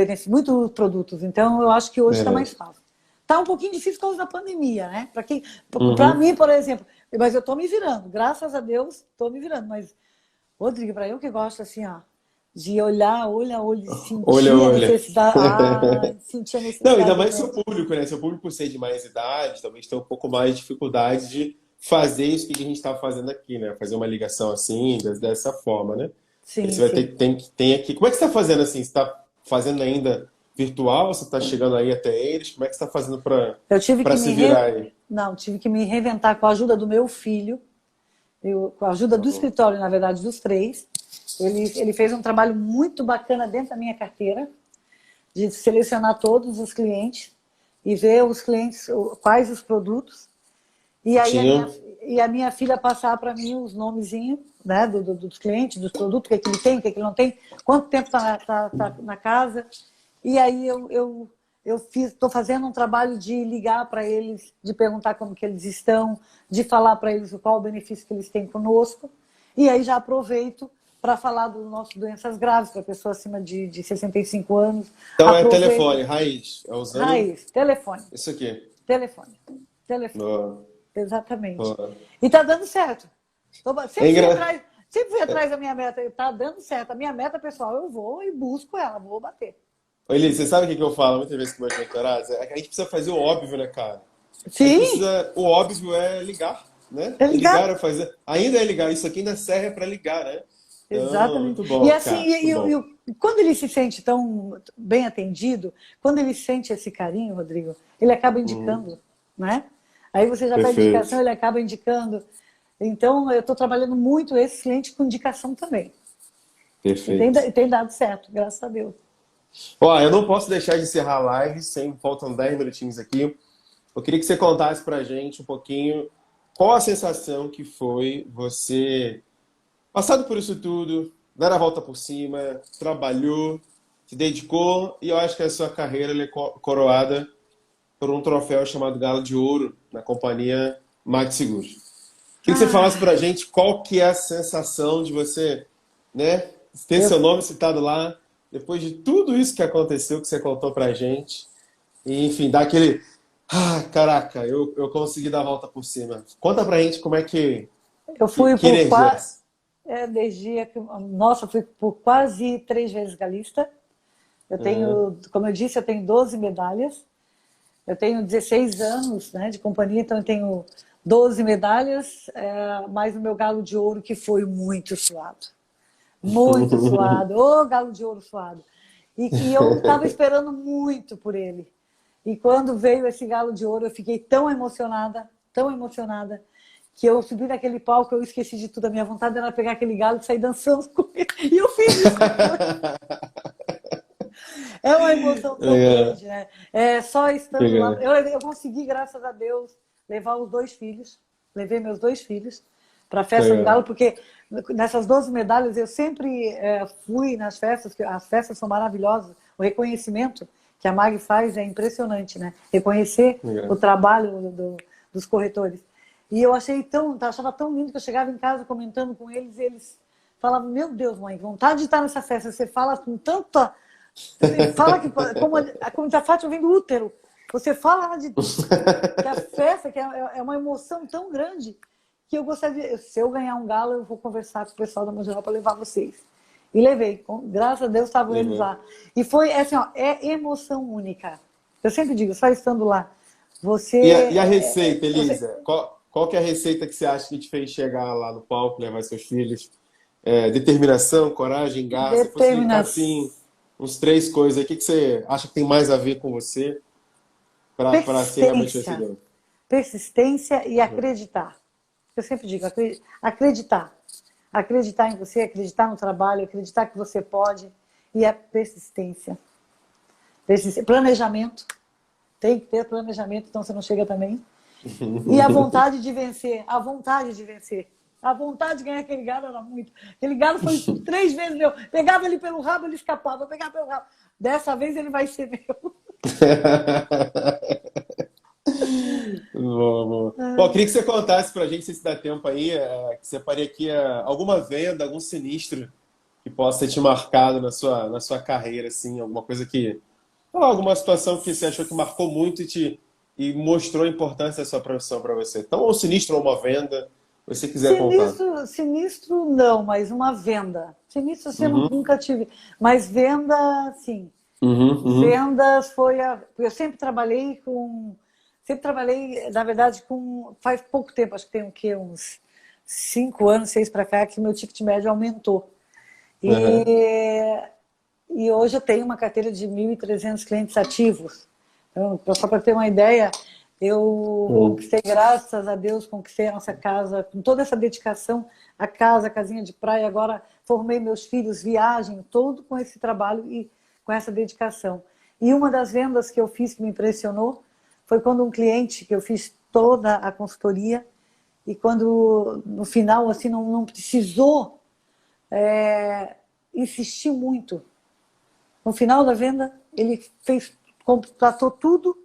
produtos. Então, eu acho que hoje está mais fácil. Está um pouquinho difícil por causa da pandemia, né? Para mim, por exemplo, mas eu estou me virando. Graças a Deus, estou me virando. Mas, Rodrigo, para eu que gosto assim, de olhar, olho a olho, sentir a necessidade. Sentir a necessidade. Não, ainda mais seu público, né? Seu público, por ser de mais idade, talvez tenha um pouco mais de dificuldade de fazer isso que a gente está fazendo aqui, né? Fazer uma ligação assim, dessa forma, né? Sim, você vai tem aqui. Como é que você está fazendo assim? Você está fazendo ainda virtual? Você está chegando aí até eles? Como é que você está fazendo para se virar aí? Não, tive que me reinventar com a ajuda do meu filho, com a ajuda do escritório, na verdade, dos 3. Ele fez um trabalho muito bacana dentro da minha carteira, de selecionar todos os clientes e ver os clientes, quais os produtos. E aí a minha filha passar para mim os nomezinhos, né, dos clientes, dos produtos, o que, é que ele tem, o que, é que ele não tem, quanto tempo está na casa. E aí eu estou fazendo um trabalho de ligar para eles, de perguntar como que eles estão, de falar para eles qual o benefício que eles têm conosco. E aí já aproveito para falar do nosso doenças graves, para pessoa acima de 65 anos. Então é telefone, Raiz. É usando... Raiz, telefone. Isso aqui. Telefone. Boa. Exatamente. Boa. E está dando certo. Sempre fui atrás da minha meta. Está dando certo. A minha meta, pessoal, eu vou e busco ela, vou bater. Oi, Liz, você sabe o que eu falo muitas vezes com meus mentorados? A gente precisa fazer o óbvio, né, cara? Sim. O óbvio é ligar, né? É ligar. Fazer. Ainda é ligar. Isso aqui ainda serve para ligar, né? Exatamente. Muito bom, E assim, cara, muito bom. quando ele se sente tão bem atendido, quando ele sente esse carinho, Rodrigo, ele acaba Uhum. indicando, né? Aí você já pede indicação, Perfeito, ele acaba indicando. Então, eu estou trabalhando muito esse cliente com indicação também. perfeito. E tem dado certo, graças a Deus. Ó, eu não posso deixar de encerrar a live, faltam 10 minutinhos aqui. Eu queria que você contasse pra gente um pouquinho qual a sensação que foi você, passado por isso tudo, dar a volta por cima, trabalhou, se dedicou, e eu acho que a sua carreira ela é coroada por um troféu chamado Galo de Ouro na companhia Mag Seguros. Queria que você falasse Ah, pra gente qual que é a sensação de você, né, ter eu, seu nome citado lá, depois de tudo isso que aconteceu, que você contou pra gente, e, enfim, dar aquele, caraca, eu consegui dar a volta por cima. Conta pra gente como é eu fui que por energia é essa? energia, nossa, fui por quase 3 vezes galista. Eu Uhum. tenho, como eu disse, eu tenho 12 medalhas. Eu tenho 16 anos, né, de companhia, então eu tenho 12 medalhas, mais o meu galo de ouro, que foi muito suado. Muito suado. Ô, galo de ouro suado. E eu estava esperando muito por ele. E quando veio esse galo de ouro, eu fiquei tão emocionada, que eu subi naquele palco, eu esqueci de tudo. A minha vontade era pegar aquele galo e sair dançando com ele. E eu fiz isso depois. É uma emoção tão Legal, grande, né? É, só estando lá. legal, Eu consegui, graças a Deus, levar os 2 filhos. Levei meus 2 filhos para a festa do legal. Galo, porque nessas 12 medalhas eu sempre fui nas festas, que as festas são maravilhosas. O reconhecimento que a Mag faz é impressionante, né? Reconhecer o Legal. trabalho dos corretores. E eu achava tão lindo que eu chegava em casa comentando com eles e eles falavam: Meu Deus, mãe, vontade de estar nessa festa. Você fala com tanta. Você fala que, como a Fátima vem do útero, você fala que a festa que é uma emoção tão grande que eu gostaria, se eu ganhar um galo, eu vou conversar com o pessoal da Mundial para levar vocês. E levei, graças a Deus estavam eles Legal. lá. E foi assim, ó, é emoção única. Eu sempre digo, só estando lá, E a receita, você Elisa? Qual que é a receita que você acha que te fez chegar lá no palco, levar seus filhos? Determinação, coragem, garra? Se fosse determina linkar assim, uns três coisas aí, o que você acha que tem mais a ver com você para ser realmente persistência, vencedor? persistência e Uhum. acreditar. Eu sempre digo, acreditar. Acreditar em você, acreditar no trabalho, acreditar que você pode. E a persistência. Planejamento. Tem que ter planejamento, então você não chega também. E a vontade de vencer. A vontade de vencer. A vontade de ganhar aquele galo era muito. Aquele galo foi 3 vezes meu. Pegava ele pelo rabo, ele escapava. Pegava pelo rabo. Dessa vez ele vai ser meu. Boa, boa. Bom, eu queria que você contasse pra gente, se dá tempo aí, que você faria aqui alguma venda, algum sinistro que possa ter te marcado na sua carreira, assim, alguma coisa que. Sei lá, alguma situação que você achou que marcou muito e mostrou a importância da sua profissão para você. Então, ou sinistro ou uma venda, se você quiser contar. Sinistro não, mas uma venda. Sinistro você Uhum, nunca tive. Mas venda, sim. uhum, uhum. Vendas foi a. Eu sempre trabalhei com. Sempre trabalhei, na verdade, com. Faz pouco tempo, acho que tem o quê? Uns 5 anos, 6 para cá, que meu ticket médio aumentou. Uhum. E, e hoje eu tenho uma carteira de 1.300 clientes ativos. Então, só para ter uma ideia, eu Uhum. conquistei, graças a Deus, conquistei a nossa casa, com toda essa dedicação, a casa, a casinha de praia, agora formei meus filhos, viagem, todo com esse trabalho e com essa dedicação. E uma das vendas que eu fiz que me impressionou foi quando um cliente, que eu fiz toda a consultoria, e quando no final assim não precisou insistir muito. No final da venda, ele contratou tudo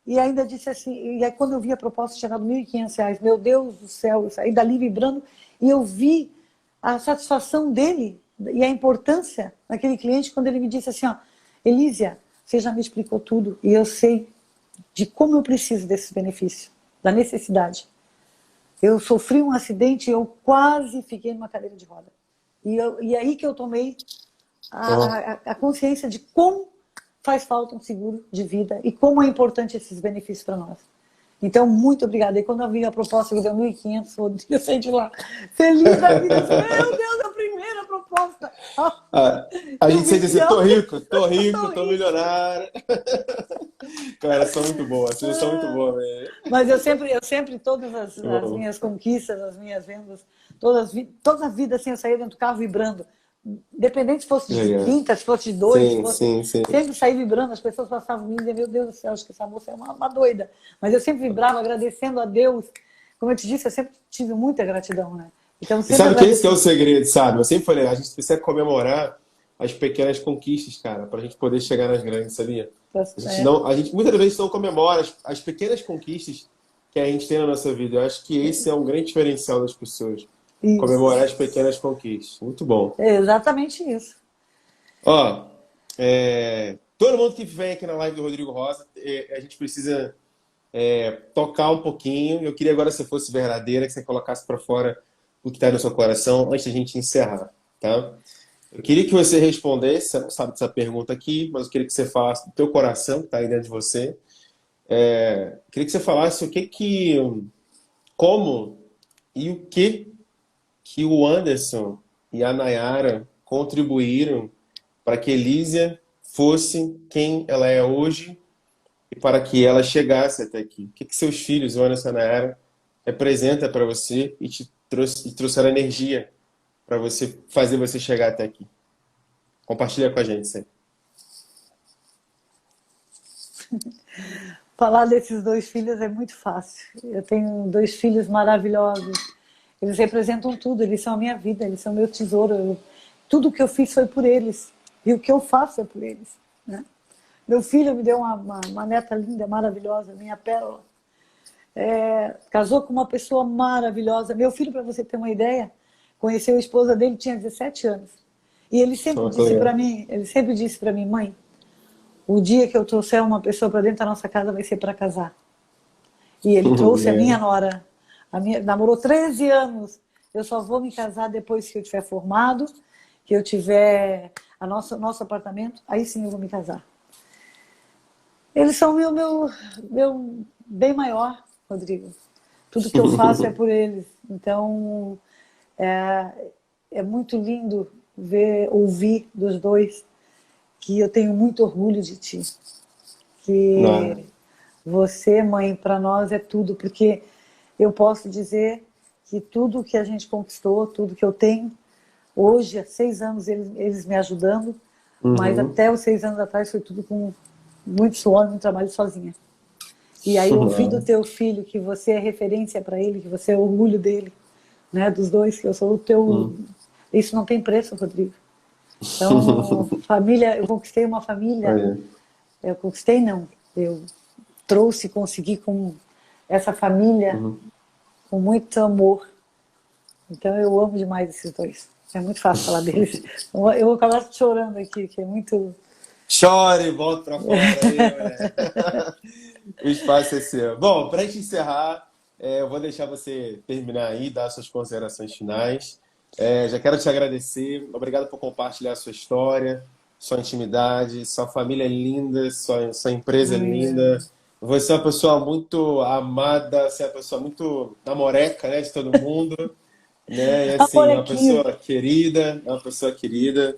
e ainda disse assim, e aí quando eu vi a proposta chegar de R$ 1.500, meu Deus do céu, eu saí dali vibrando e eu vi a satisfação dele e a importância daquele cliente quando ele me disse assim, ó, Elísia, você já me explicou tudo e eu sei de como eu preciso desses benefícios, da necessidade. Eu sofri um acidente e eu quase fiquei numa cadeira de roda. E aí que eu tomei Ó, a consciência de como faz falta um seguro de vida e como é importante esses benefícios para nós. Então, muito obrigada. E quando eu vi a proposta que deu 1.500, eu saí de lá feliz da vida. Assim, meu Deus, a primeira proposta. aposta. A gente sente assim, tô rico, tô milionário. Cara, são muito boas, vocês são muito boas, velho. Mas eu sempre todas as minhas conquistas, as minhas vendas, toda a vida assim, eu saía dentro do carro vibrando. Independente se fosse de 30, se fosse de 2, sim, sim. sempre saí vibrando, as pessoas passavam e diziam, meu Deus do céu, acho que essa moça é uma doida. Mas eu sempre vibrava, agradecendo a Deus. Como eu te disse, eu sempre tive muita gratidão, né? Então, E sabe que esse que é o segredo, sabe? Eu sempre falei, a gente precisa comemorar as pequenas conquistas, cara, pra gente poder chegar nas grandes, sabia? A gente muitas vezes não comemora as pequenas conquistas que a gente tem na nossa vida. Eu acho que esse é um grande diferencial das pessoas. Isso. Comemorar as pequenas conquistas. Muito bom. É exatamente isso. Ó, todo mundo que vem aqui na live do Rodrigo Rosa, a gente precisa tocar um pouquinho. Eu queria agora que você fosse verdadeira, que você colocasse para fora o que está no seu coração antes da gente encerrar, tá? Eu queria que você respondesse, você não sabe dessa pergunta aqui, mas eu queria que você falasse do teu coração, que está aí dentro de você. Queria que você falasse como e o que o Anderson e a Nayara contribuíram para que Elísia fosse quem ela é hoje e para que ela chegasse até aqui. O que seus filhos, o Anderson e a Nayara, representam para você e te trouxeram energia para fazer você chegar até aqui? Compartilha com a gente sempre. Falar desses 2 filhos é muito fácil. Eu tenho 2 filhos maravilhosos. Eles representam tudo, eles são a minha vida, eles são meu tesouro. Tudo que eu fiz foi por eles. E o que eu faço é por eles. Né? Meu filho me deu uma neta linda, maravilhosa, minha pérola. Casou com uma pessoa maravilhosa. Meu filho, para você ter uma ideia, conheceu a esposa dele, tinha 17 anos. E ele sempre disse para mim, mãe, o dia que eu trouxer uma pessoa para dentro da nossa casa vai ser para casar. E ele trouxe a minha nora. Namorou 13 anos. Eu só vou me casar depois que eu tiver formado, que eu tiver nosso apartamento, aí sim eu vou me casar. Eles são meu bem maior, Rodrigo. Tudo que eu faço é por eles. Então, é muito lindo ouvir dos 2 que eu tenho muito orgulho de ti. Que você, mãe, para nós é tudo, porque eu posso dizer que tudo que a gente conquistou, tudo que eu tenho, hoje, há 6 anos, eles me ajudando, mas até os 6 anos atrás foi tudo com muito suor, muito trabalho sozinha. E aí, ouvir do teu filho que você é referência para ele, que você é orgulho dele, né, dos 2, que eu sou o teu... Isso não tem preço, Rodrigo. Então, família, eu conquistei uma família... Eu conquistei, não. Eu consegui com essa família com muito amor. Então, eu amo demais esses 2. É muito fácil falar deles. Eu vou acabar chorando aqui, que é muito... Chore, volta pra fora aí, o espaço é seu. Bom, para gente encerrar, eu vou deixar você terminar aí, dar suas considerações finais. Já quero te agradecer. Obrigado por compartilhar a sua história, sua intimidade, sua família é linda, sua empresa é linda. Você é uma pessoa muito amada, você é uma pessoa muito namoreca, né, de todo mundo. Né? E assim, uma pessoa querida,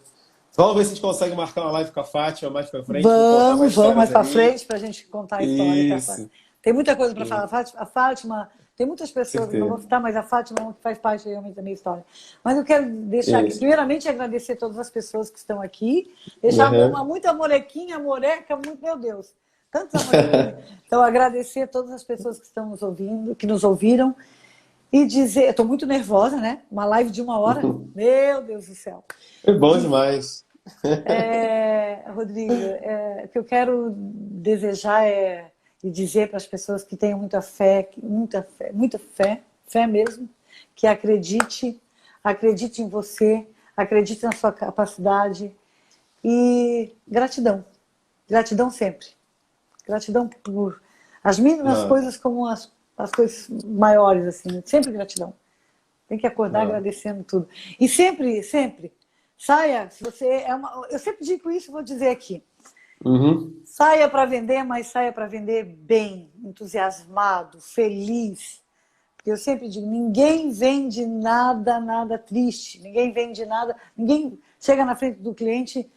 Vamos ver se a gente consegue marcar uma live com a Fátima mais pra frente. Vamos mais pra frente pra gente contar a história. Isso. Tem muita coisa para falar. A Fátima, tem muitas pessoas que não vou citar, mas a Fátima faz parte realmente da minha história. Mas eu quero deixar aqui, primeiramente, agradecer todas as pessoas que estão aqui. Deixar muita amorequinha, amoreca, meu Deus. Tantos amorequinhos. Então, agradecer a todas as pessoas que estão nos ouvindo, que nos ouviram. E dizer, eu estou muito nervosa, né? Uma live de 1 hora. Meu Deus do céu. É bom demais. Rodrigo, o que eu quero desejar e dizer para as pessoas que tenham muita fé mesmo, que acredite em você, acredite na sua capacidade e gratidão sempre. Gratidão por as mínimas coisas como as coisas maiores, assim, sempre gratidão. Tem que acordar agradecendo tudo. E sempre saia, se você eu sempre digo isso, vou dizer aqui. Saia para vender, mas saia para vender bem, entusiasmado, feliz. porque eu sempre digo, ninguém vende nada, nada triste, ninguém vende nada, ninguém chega na frente do cliente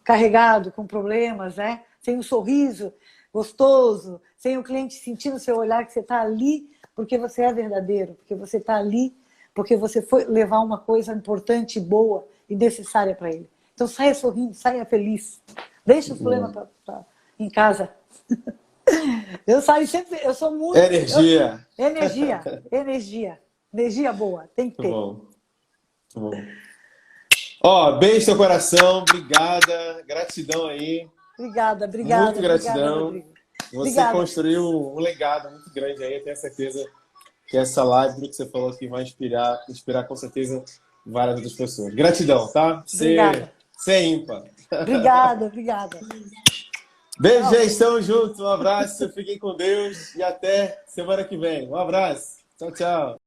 carregado, com problemas, né? Sem um sorriso gostoso, sem o cliente sentir no seu olhar que você está ali porque você é verdadeiro, porque você está ali porque você foi levar uma coisa importante, boa e necessária para ele. Então saia sorrindo, saia feliz. Deixa os problemas em casa. Eu saio sempre, eu sou muito... Energia. Energia boa, tem que ter. Muito bom. Muito bom. Ó, beijo no seu coração, obrigada, gratidão aí. Obrigada. Muito gratidão. Obrigada, Você construiu um legado muito grande aí, eu tenho certeza que essa live que você falou aqui vai inspirar com certeza várias outras pessoas. Gratidão, tá? Você é ímpar. Obrigada. Beijo, gente. Tamo junto. Um abraço. Fiquem com Deus e até semana que vem. Um abraço. Tchau, tchau.